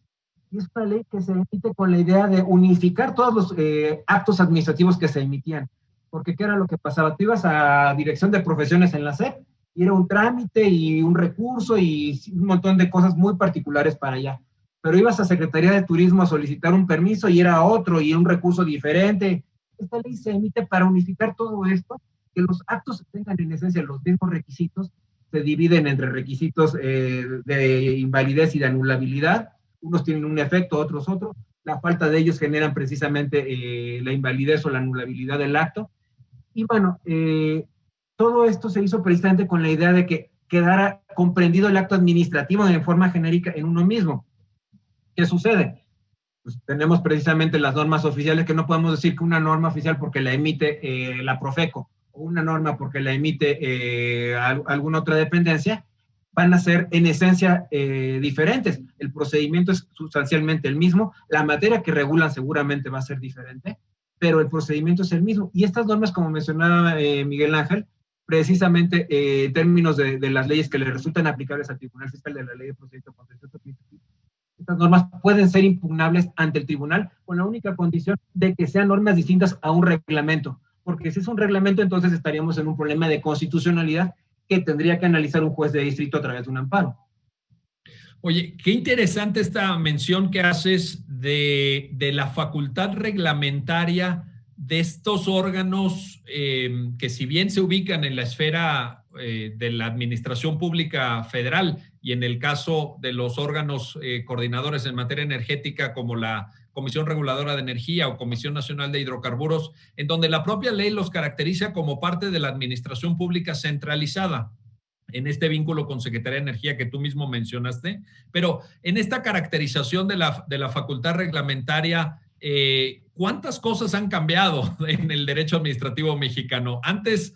B: y es una ley que se emite con la idea de unificar todos los actos administrativos que se emitían, porque ¿qué era lo que pasaba? Tú ibas a Dirección de Profesiones en la SEP, y era un trámite y un recurso y un montón de cosas muy particulares para allá. Pero ibas a Secretaría de Turismo a solicitar un permiso y era otro y un recurso diferente. Esta ley se emite para unificar todo esto, que los actos tengan en esencia los mismos requisitos, se dividen entre requisitos de invalidez y de anulabilidad. Unos tienen un efecto, otros otro. La falta de ellos generan precisamente la invalidez o la anulabilidad del acto. Y bueno, todo esto se hizo precisamente con la idea de que quedara comprendido el acto administrativo de forma genérica en uno mismo. ¿Qué sucede? Pues tenemos precisamente las normas oficiales, que no podemos decir que una norma oficial porque la emite la Profeco o una norma porque la emite alguna otra dependencia, van a ser en esencia diferentes. El procedimiento es sustancialmente el mismo, la materia que regulan seguramente va a ser diferente, pero el procedimiento es el mismo. Y estas normas, como mencionaba Miguel Ángel, precisamente en términos de las leyes que le resultan aplicables al Tribunal Fiscal de la Ley de Procedimiento Contencioso Administrativo, estas normas pueden ser impugnables ante el tribunal con la única condición de que sean normas distintas a un reglamento, porque si es un reglamento, entonces estaríamos en un problema de constitucionalidad que tendría que analizar un juez de distrito a través de un amparo.
A: Oye, qué interesante esta mención que haces de la facultad reglamentaria de estos órganos que, si bien se ubican en la esfera de la administración pública federal y en el caso de los órganos coordinadores en materia energética como la Comisión Reguladora de Energía o Comisión Nacional de Hidrocarburos, en donde la propia ley los caracteriza como parte de la administración pública centralizada, en este vínculo con Secretaría de Energía que tú mismo mencionaste, pero en esta caracterización de la facultad reglamentaria, ¿cuántas cosas han cambiado en el derecho administrativo mexicano? Antes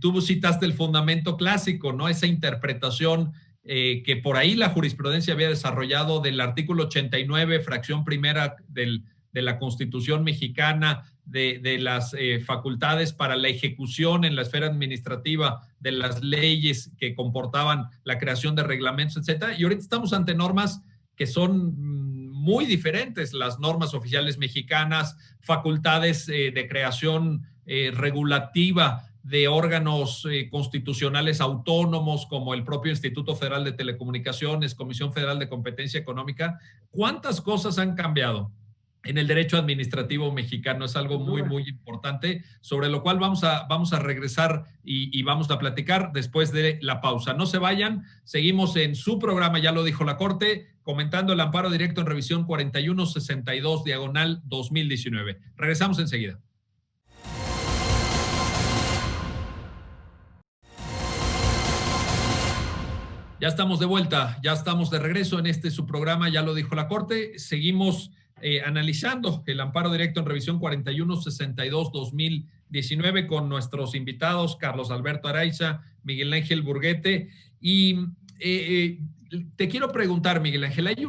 A: tú citaste el fundamento clásico, ¿no? Esa interpretación que por ahí la jurisprudencia había desarrollado del artículo 89, fracción primera de la Constitución mexicana, de las facultades para la ejecución en la esfera administrativa de las leyes que comportaban la creación de reglamentos, etcétera. Y ahorita estamos ante normas que son muy diferentes, las normas oficiales mexicanas, facultades de creación regulativa de órganos constitucionales autónomos como el propio Instituto Federal de Telecomunicaciones, Comisión Federal de Competencia Económica. ¿Cuántas cosas han cambiado en el derecho administrativo mexicano? Es algo muy, muy importante, sobre lo cual vamos a regresar y vamos a platicar después de la pausa. No se vayan, seguimos en su programa, ya lo dijo la Corte, comentando el amparo directo en revisión 4162/2019. Regresamos enseguida. Ya estamos de vuelta, ya estamos de regreso en su programa, ya lo dijo la Corte. Seguimos analizando el amparo directo en revisión 4162/2019 con nuestros invitados Carlos Alberto Araiza, Miguel Ángel Burguete. Y te quiero preguntar, Miguel Ángel, hay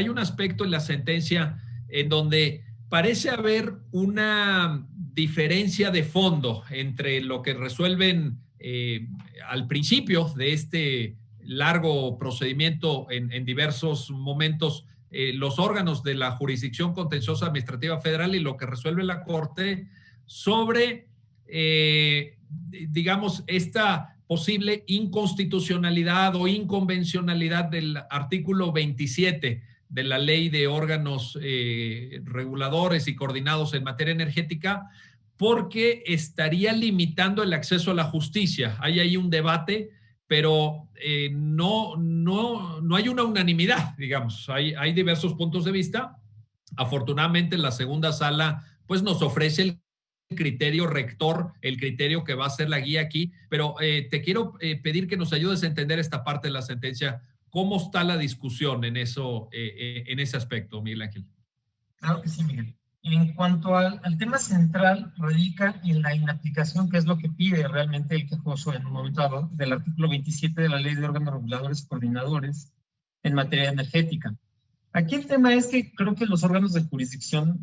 A: un aspecto en la sentencia en donde parece haber una diferencia de fondo entre lo que resuelven al principio de este largo procedimiento en diversos momentos los órganos de la jurisdicción contenciosa administrativa federal y lo que resuelve la Corte sobre, digamos, esta posible inconstitucionalidad o inconvencionalidad del artículo 27 de la Ley de Órganos Reguladores y Coordinados en Materia Energética, porque estaría limitando el acceso a la justicia. Hay ahí un debate, pero no hay una unanimidad, digamos. Hay diversos puntos de vista. Afortunadamente, la segunda sala pues nos ofrece el criterio rector, el criterio que va a ser la guía aquí, pero te quiero pedir que nos ayudes a entender esta parte de la sentencia. ¿Cómo está la discusión en ese aspecto, Miguel Ángel?
C: Claro que sí, Miguel. En cuanto al tema central, radica en la inaplicación, que es lo que pide realmente el quejoso en un momento dado, del artículo 27 de la Ley de Órganos Reguladores y Coordinadores en materia energética. Aquí el tema es que creo que los órganos de jurisdicción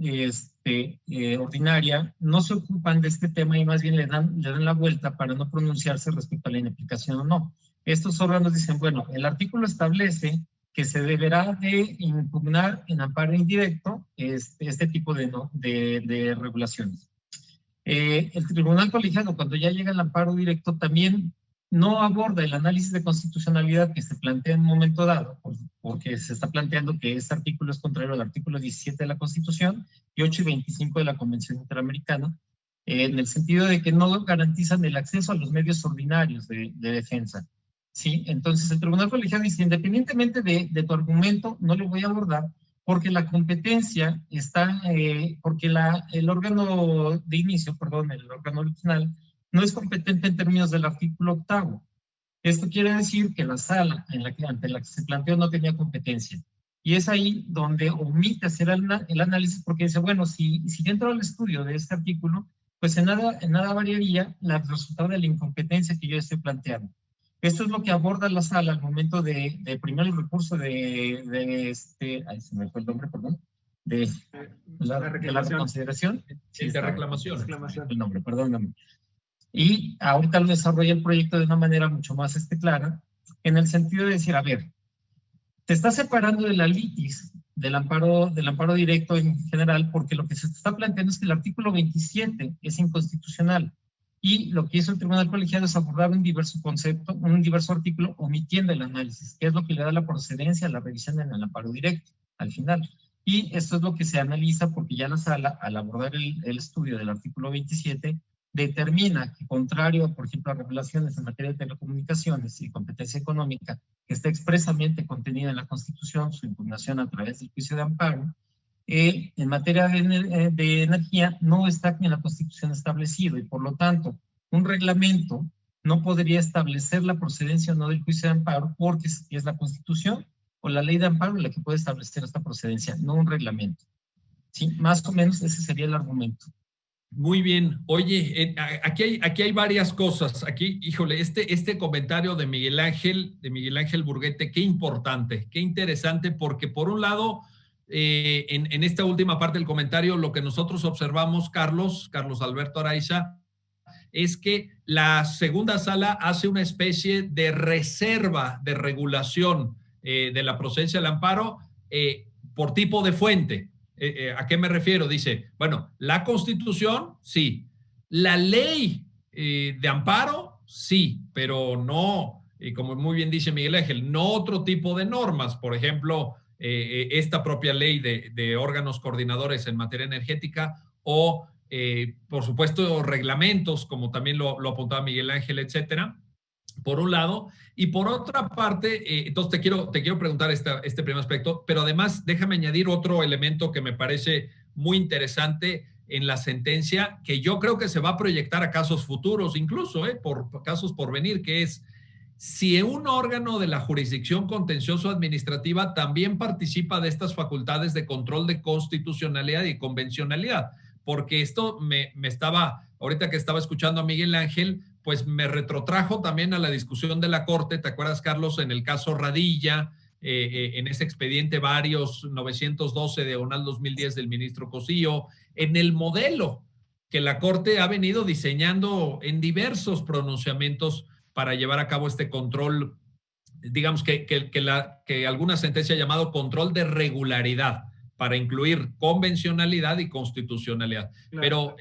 C: ordinaria no se ocupan de este tema y más bien le dan la vuelta para no pronunciarse respecto a la inaplicación o no. Estos órganos dicen, bueno, el artículo establece que se deberá de impugnar en amparo indirecto este tipo de regulaciones. El tribunal colegiado, cuando ya llega el amparo directo, también no aborda el análisis de constitucionalidad que se plantea en un momento dado, porque se está planteando que este artículo es contrario al artículo 17 de la Constitución y 8 y 25 de la Convención Interamericana, en el sentido de que no garantizan el acceso a los medios ordinarios de defensa. ¿sí? Entonces el tribunal colegiado dice, independientemente de tu argumento, no lo voy a abordar porque la competencia está, porque el órgano de inicio, perdón, el órgano original, no es competente en términos del artículo 8º. Esto quiere decir que la sala ante la que se planteó no tenía competencia. Y es ahí donde omite hacer el análisis porque dice, bueno, si dentro del estudio de este artículo, pues en nada variaría el resultado de la incompetencia que yo estoy planteando. Esto es lo que aborda la sala al momento de primero el recurso ahí se me fue el nombre, perdón, de la reconsideración.
A: Sí, de reclamación.
C: El nombre, perdóname. Y ahorita lo desarrolla el proyecto de una manera mucho más clara, en el sentido de decir, a ver, te está separando de la litis, del amparo directo en general, porque lo que se está planteando es que el artículo 27 es inconstitucional. Y lo que hizo el tribunal colegiado es abordar un diverso concepto, un diverso artículo, omitiendo el análisis, que es lo que le da la procedencia a la revisión en el amparo directo, al final. Y esto es lo que se analiza porque ya la sala, al abordar el estudio del artículo 27, determina que contrario, por ejemplo, a revelaciones en materia de telecomunicaciones y competencia económica, que está expresamente contenida en la Constitución, su impugnación a través del juicio de amparo, en materia de energía no está en la Constitución establecido y por lo tanto un reglamento no podría establecer la procedencia o no del juicio de amparo porque es la Constitución o la ley de amparo la que puede establecer esta procedencia, no un reglamento. ¿Sí? Más o menos ese sería el argumento.
A: Muy bien. Oye, aquí hay varias cosas. Aquí, híjole, este comentario de Miguel Ángel Burguete, qué importante, qué interesante, porque por un lado, en esta última parte del comentario, lo que nosotros observamos, Carlos Alberto Araiza, es que la segunda sala hace una especie de reserva de regulación de la procedencia del amparo por tipo de fuente. ¿A qué me refiero? Dice, bueno, la Constitución, sí. La ley de amparo, sí, pero no, como muy bien dice Miguel Ángel, no otro tipo de normas. Por ejemplo, esta propia ley de órganos coordinadores en materia energética o, por supuesto, reglamentos, como también lo apuntaba Miguel Ángel, etcétera, por un lado. Y por otra parte, entonces te quiero preguntar este primer aspecto, pero además déjame añadir otro elemento que me parece muy interesante en la sentencia, que yo creo que se va a proyectar a casos futuros, incluso por casos por venir, que es si un órgano de la jurisdicción contencioso administrativa también participa de estas facultades de control de constitucionalidad y convencionalidad, porque esto me estaba, ahorita que estaba escuchando a Miguel Ángel, pues me retrotrajo también a la discusión de la Corte. ¿Te acuerdas, Carlos, en el caso Radilla, en ese expediente varios 912 diagonal 2010 del ministro Cosío, en el modelo que la Corte ha venido diseñando en diversos pronunciamientos para llevar a cabo este control, digamos que alguna sentencia ha llamado control de regularidad, para incluir convencionalidad y constitucionalidad. Claro. Pero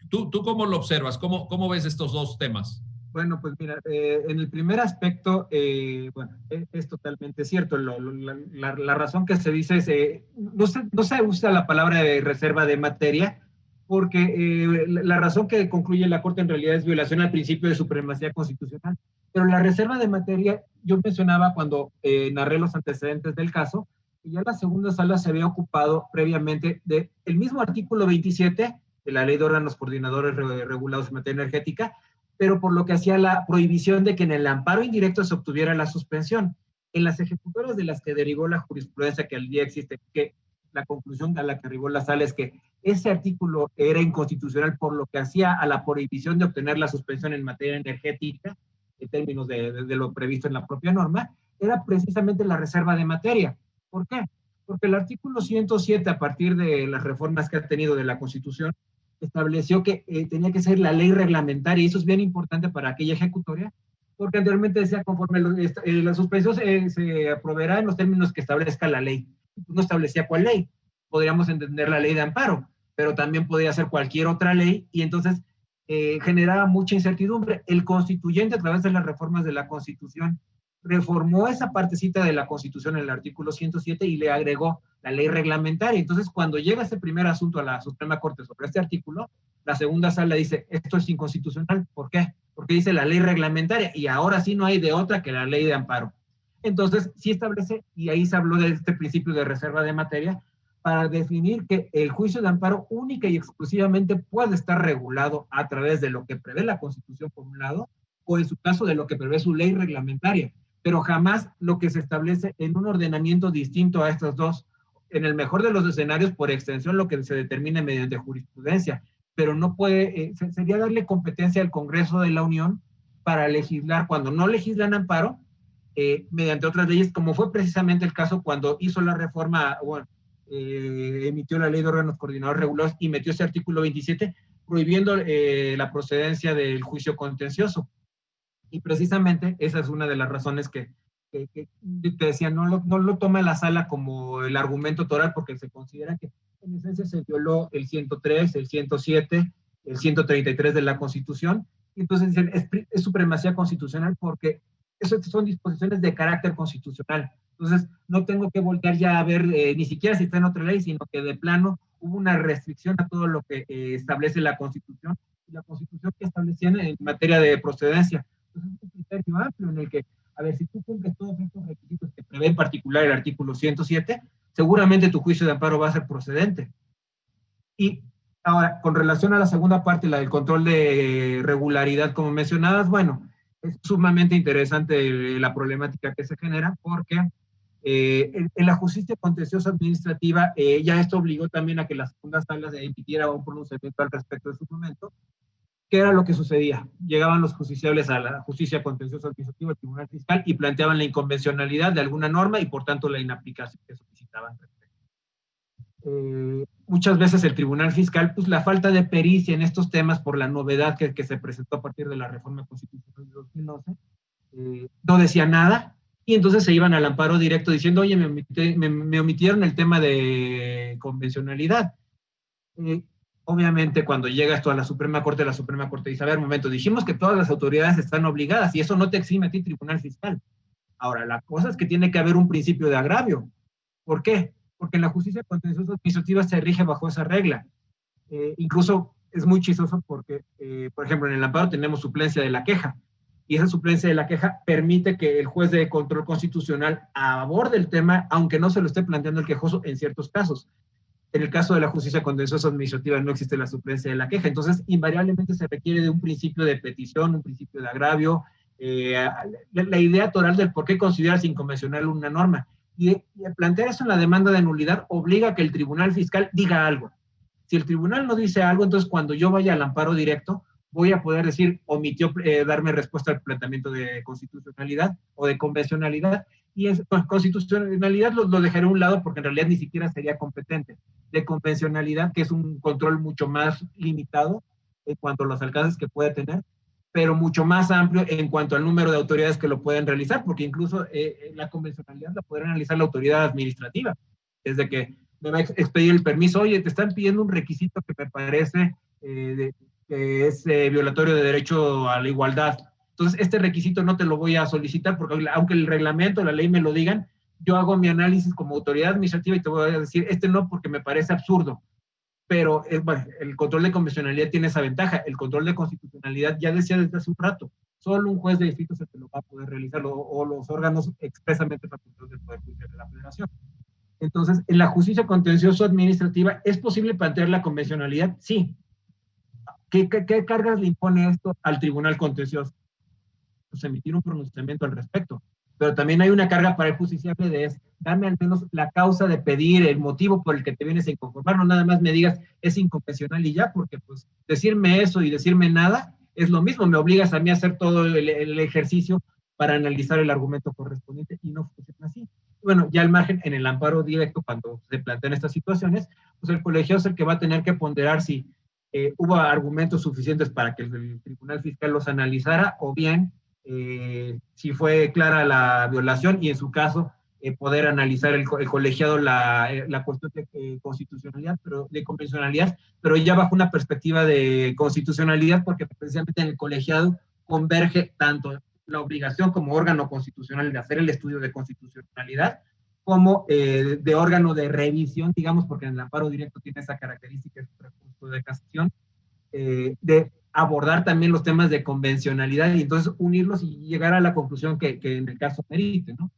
A: ¿tú cómo lo observas? ¿Cómo ves estos dos temas?
B: Bueno, pues mira, en el primer aspecto, bueno, es totalmente cierto. La razón que se dice es, no se usa la palabra de reserva de materia, porque la razón que concluye la Corte en realidad es violación al principio de supremacía constitucional. Pero la reserva de materia, yo mencionaba cuando narré los antecedentes del caso, y ya la segunda sala se había ocupado previamente del mismo artículo 27 de la Ley de Órganos Coordinadores Regulados en Materia Energética, pero por lo que hacía la prohibición de que en el amparo indirecto se obtuviera la suspensión. En las ejecutorias de las que derivó la jurisprudencia que al día existe, que la conclusión a la que arribó la sala es que ese artículo era inconstitucional por lo que hacía a la prohibición de obtener la suspensión en materia energética, en términos de lo previsto en la propia norma, era precisamente la reserva de materia. ¿Por qué? Porque el artículo 107, a partir de las reformas que ha tenido de la Constitución, estableció que tenía que ser la ley reglamentaria, y eso es bien importante para aquella ejecutoria, porque anteriormente decía, conforme la suspensión se aprobará en los términos que establezca la ley. No establecía cuál ley. Podríamos entender la ley de amparo, pero también podría ser cualquier otra ley, y entonces generaba mucha incertidumbre. El constituyente, a través de las reformas de la Constitución, reformó esa partecita de la Constitución en el artículo 107 y le agregó la ley reglamentaria. Entonces, cuando llega ese primer asunto a la Suprema Corte sobre este artículo, la segunda sala dice, esto es inconstitucional. ¿Por qué? Porque dice la ley reglamentaria, y ahora sí no hay de otra que la ley de amparo. Entonces, sí establece, y ahí se habló de este principio de reserva de materia, para definir que el juicio de amparo única y exclusivamente puede estar regulado a través de lo que prevé la Constitución por un lado, o en su caso de lo que prevé su ley reglamentaria, pero jamás lo que se establece en un ordenamiento distinto a estos dos. En el mejor de los escenarios, por extensión, lo que se determine mediante jurisprudencia, pero no puede, sería darle competencia al Congreso de la Unión para legislar, cuando no legislan amparo, mediante otras leyes, como fue precisamente el caso cuando hizo la reforma, bueno, emitió la ley de órganos coordinadores regulados y metió ese artículo 27 prohibiendo la procedencia del juicio contencioso. Y precisamente esa es una de las razones que te decía, no lo toma la sala como el argumento toral, porque se considera que en esencia se violó el 103, el 107, el 133 de la Constitución, y entonces dicen, es supremacía constitucional porque esas son disposiciones de carácter constitucional. Entonces, no tengo que voltear ya a ver ni siquiera si está en otra ley, sino que de plano hubo una restricción a todo lo que establece la Constitución, y la Constitución que establecían en materia de procedencia. Entonces, es un criterio amplio en el que, a ver, si tú cumples todos estos requisitos que prevé en particular el artículo 107, seguramente tu juicio de amparo va a ser procedente. Y ahora, con relación a la segunda parte, la del control de regularidad, como mencionabas, bueno, es sumamente interesante la problemática que se genera, porque en la justicia contenciosa administrativa ya esto obligó también a que la segunda sala emitiera un pronunciamiento al respecto de su momento. ¿Qué era lo que sucedía? Llegaban los justiciables a la justicia contenciosa administrativa, al Tribunal Fiscal, y planteaban la inconvencionalidad de alguna norma y por tanto la inaplicación que solicitaban. Muchas veces el Tribunal Fiscal, pues la falta de pericia en estos temas por la novedad que se presentó a partir de la reforma constitucional de 2011, no decía nada, y entonces se iban al amparo directo diciendo, oye, me omitieron el tema de convencionalidad. Obviamente cuando llega esto a la Suprema Corte dice, a ver, un momento, dijimos que todas las autoridades están obligadas, y eso no te exime a ti, Tribunal Fiscal. Ahora, la cosa es que tiene que haber un principio de agravio. ¿Por qué? Porque en la justicia contenciosa administrativa se rige bajo esa regla. Incluso es muy chistoso porque, por ejemplo, en el amparo tenemos suplencia de la queja, y esa suplencia de la queja permite que el juez de control constitucional aborde el tema, aunque no se lo esté planteando el quejoso en ciertos casos. En el caso de la justicia contenciosa administrativa no existe la suplencia de la queja, entonces invariablemente se requiere de un principio de petición, un principio de agravio, la idea toral del por qué consideras inconvencional una norma. Y plantear eso en la demanda de nulidad obliga a que el Tribunal Fiscal diga algo. Si el tribunal no dice algo, entonces cuando yo vaya al amparo directo, voy a poder decir, omitió darme respuesta al planteamiento de constitucionalidad o de convencionalidad, y constitucionalidad lo dejaré a un lado porque en realidad ni siquiera sería competente. De convencionalidad, que es un control mucho más limitado en cuanto a los alcances que puede tener, pero mucho más amplio en cuanto al número de autoridades que lo pueden realizar, porque incluso la convencionalidad la podrá realizar la autoridad administrativa, desde que me va a expedir el permiso, oye, te están pidiendo un requisito que me parece que es violatorio de derecho a la igualdad. Entonces, este requisito no te lo voy a solicitar, porque aunque el reglamento, la ley me lo digan, yo hago mi análisis como autoridad administrativa y te voy a decir, no, porque me parece absurdo. Pero bueno, el control de convencionalidad tiene esa ventaja. El control de constitucionalidad, ya decía desde hace un rato, solo un juez de distrito se te lo va a poder realizar, o los órganos expresamente facultados del Poder Judicial de la Federación. Entonces, en la justicia contenciosa administrativa, ¿es posible plantear la convencionalidad? Sí. ¿Qué cargas le impone esto al tribunal contencioso? Pues emitir un pronunciamiento al respecto. Pero también hay una carga para el justiciable de darme al menos la causa de pedir, el motivo por el que te vienes a inconformar, no nada más me digas es inconvencional y ya, porque pues decirme eso y decirme nada es lo mismo, me obligas a mí a hacer todo el ejercicio para analizar el argumento correspondiente y no funciona así. Bueno, ya al margen, en el amparo directo, cuando se plantean estas situaciones, pues el colegiado es el que va a tener que ponderar si hubo argumentos suficientes para que el Tribunal Fiscal los analizara, o bien si fue clara la violación, y en su caso poder analizar el colegiado la cuestión de constitucionalidad, de convencionalidad, pero ya bajo una perspectiva de constitucionalidad, porque precisamente en el colegiado converge tanto la obligación como órgano constitucional de hacer el estudio de constitucionalidad, como de órgano de revisión, digamos, porque en el amparo directo tiene esa característica, es un recurso de casación, de abordar también los temas de convencionalidad y entonces unirlos y llegar a la conclusión que en el caso merite, ¿no?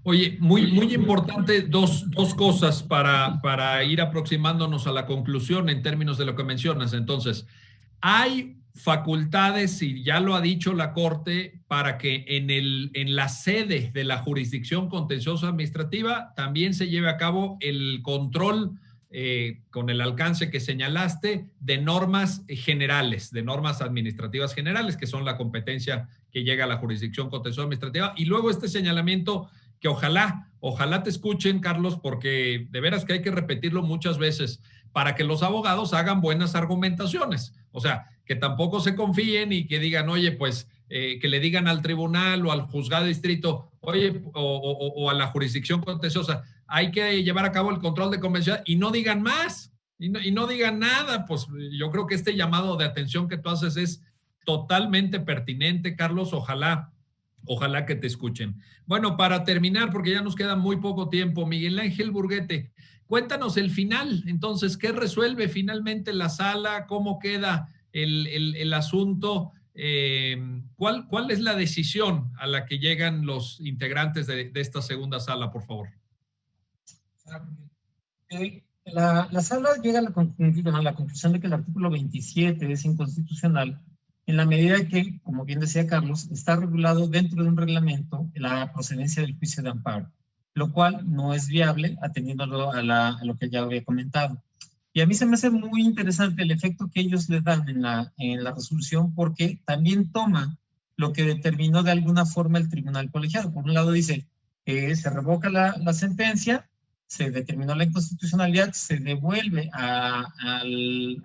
A: Oye, muy importante dos cosas para ir aproximándonos a la conclusión en términos de lo que mencionas. Entonces, hay facultades, y ya lo ha dicho la Corte, para que en la sede de la jurisdicción contenciosa administrativa también se lleve a cabo el control con el alcance que señalaste de normas generales, de normas administrativas generales, que son la competencia que llega a la jurisdicción contenciosa administrativa. Y luego este señalamiento que ojalá te escuchen, Carlos, porque de veras que hay que repetirlo muchas veces para que los abogados hagan buenas argumentaciones. O sea, que tampoco se confíen y que digan, oye, pues, que le digan al tribunal o al juzgado de distrito, oye, o a la jurisdicción contenciosa, hay que llevar a cabo el control de convencionalidad y no digan más, y no digan nada. Pues yo creo que este llamado de atención que tú haces es totalmente pertinente, Carlos. Ojalá que te escuchen. Bueno, para terminar, porque ya nos queda muy poco tiempo, Miguel Ángel Burguete, cuéntanos el final. Entonces, ¿qué resuelve finalmente la sala? ¿Cómo queda el asunto? ¿Cuál es la decisión a la que llegan los integrantes de esta segunda sala, por favor?
C: La sala llega a la conclusión de que el artículo 27 es inconstitucional en la medida que, como bien decía Carlos, está regulado dentro de un reglamento la procedencia del juicio de amparo, lo cual no es viable atendiéndolo a lo que ya había comentado. Y a mí se me hace muy interesante el efecto que ellos le dan en la resolución, porque también toma lo que determinó de alguna forma el tribunal colegiado. Por un lado dice que se revoca la sentencia, se determinó la inconstitucionalidad, se devuelve al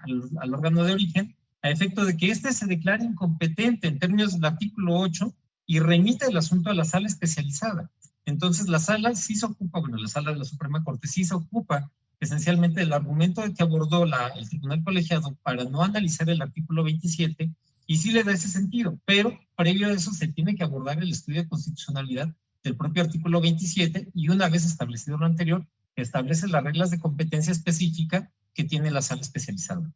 C: órgano de origen, a efecto de que éste se declare incompetente en términos del artículo 8 y remite el asunto a la sala especializada. Entonces la sala sí se ocupa, la sala de la Suprema Corte sí se ocupa esencialmente del argumento que abordó el tribunal colegiado para no analizar el artículo 27 y sí le da ese sentido, pero previo a eso se tiene que abordar el estudio de constitucionalidad del propio artículo 27 y una vez establecido lo anterior, establece las reglas de competencia específica que tiene la sala especializada.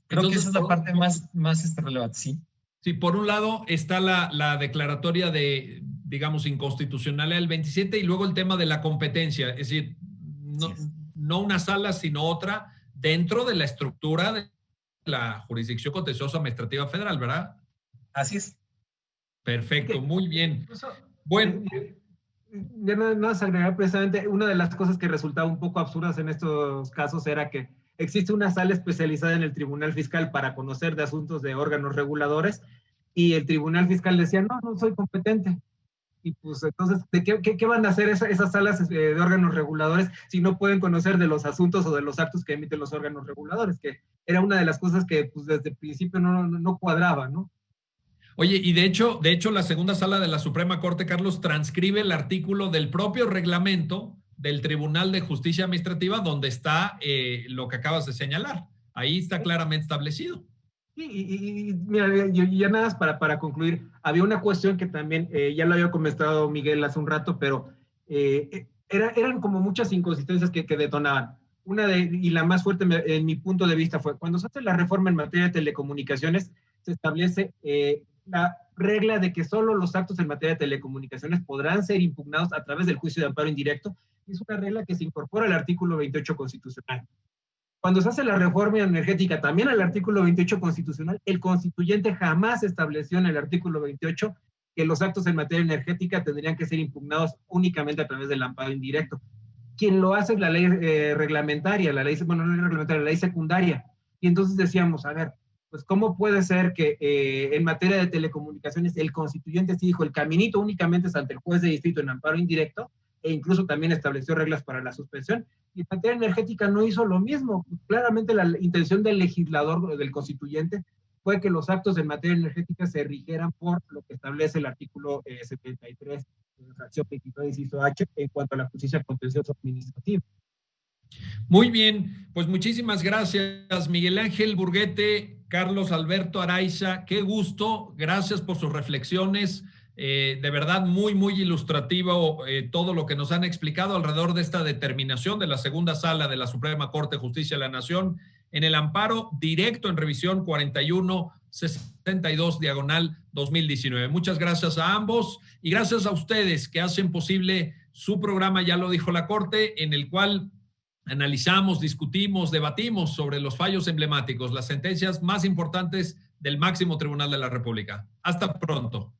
C: Creo que esa es la parte más relevante, ¿sí?
A: Sí, por un lado está la declaratoria de, digamos, inconstitucionalidad del 27 y luego el tema de la competencia, es decir, no una sala, sino otra dentro de la estructura de la jurisdicción contenciosa administrativa federal, ¿verdad?
C: Así es.
A: Perfecto, muy bien. Bueno.
B: Ya nada más agregar precisamente, una de las cosas que resultaba un poco absurdas en estos casos era que existe una sala especializada en el Tribunal Fiscal para conocer de asuntos de órganos reguladores y el Tribunal Fiscal decía, no soy competente. Y pues entonces, ¿de qué van a hacer esas salas de órganos reguladores si no pueden conocer de los asuntos o de los actos que emiten los órganos reguladores? Que era una de las cosas que pues desde el principio no cuadraba, ¿no?
A: Oye, y de hecho, la segunda sala de la Suprema Corte, Carlos, transcribe el artículo del propio reglamento del Tribunal de Justicia Administrativa donde está lo que acabas de señalar. Ahí está claramente establecido.
B: Sí, y mira, ya nada más para concluir, había una cuestión que también, ya lo había comentado Miguel hace un rato, pero eran como muchas inconsistencias que detonaban. Y la más fuerte en mi punto de vista fue, cuando se hace la reforma en materia de telecomunicaciones, se establece la regla de que solo los actos en materia de telecomunicaciones podrán ser impugnados a través del juicio de amparo indirecto. Es una regla que se incorpora al artículo 28 constitucional. Cuando se hace la reforma energética, también al artículo 28 constitucional, el constituyente jamás estableció en el artículo 28 que los actos en materia energética tendrían que ser impugnados únicamente a través del amparo indirecto. Quien lo hace es la ley reglamentaria, la ley secundaria. Y entonces decíamos, a ver, pues ¿cómo puede ser que en materia de telecomunicaciones el constituyente sí dijo el caminito únicamente es ante el juez de distrito en amparo indirecto e incluso también estableció reglas para la suspensión? Y en materia energética no hizo lo mismo. Claramente la intención del legislador, del constituyente, fue que los actos en materia energética se rigieran por lo que establece el artículo 73, fracción 22, inciso H, en cuanto a la justicia contenciosa administrativa.
A: Muy bien, pues muchísimas gracias, Miguel Ángel Burguete, Carlos Alberto Araiza, qué gusto, gracias por sus reflexiones, de verdad muy ilustrativo todo lo que nos han explicado alrededor de esta determinación de la segunda sala de la Suprema Corte de Justicia de la Nación en el amparo directo en revisión 4162/2019. Muchas gracias a ambos y gracias a ustedes que hacen posible su programa, ya lo dijo la Corte, en el cual analizamos, discutimos, debatimos sobre los fallos emblemáticos, las sentencias más importantes del máximo tribunal de la República. Hasta pronto.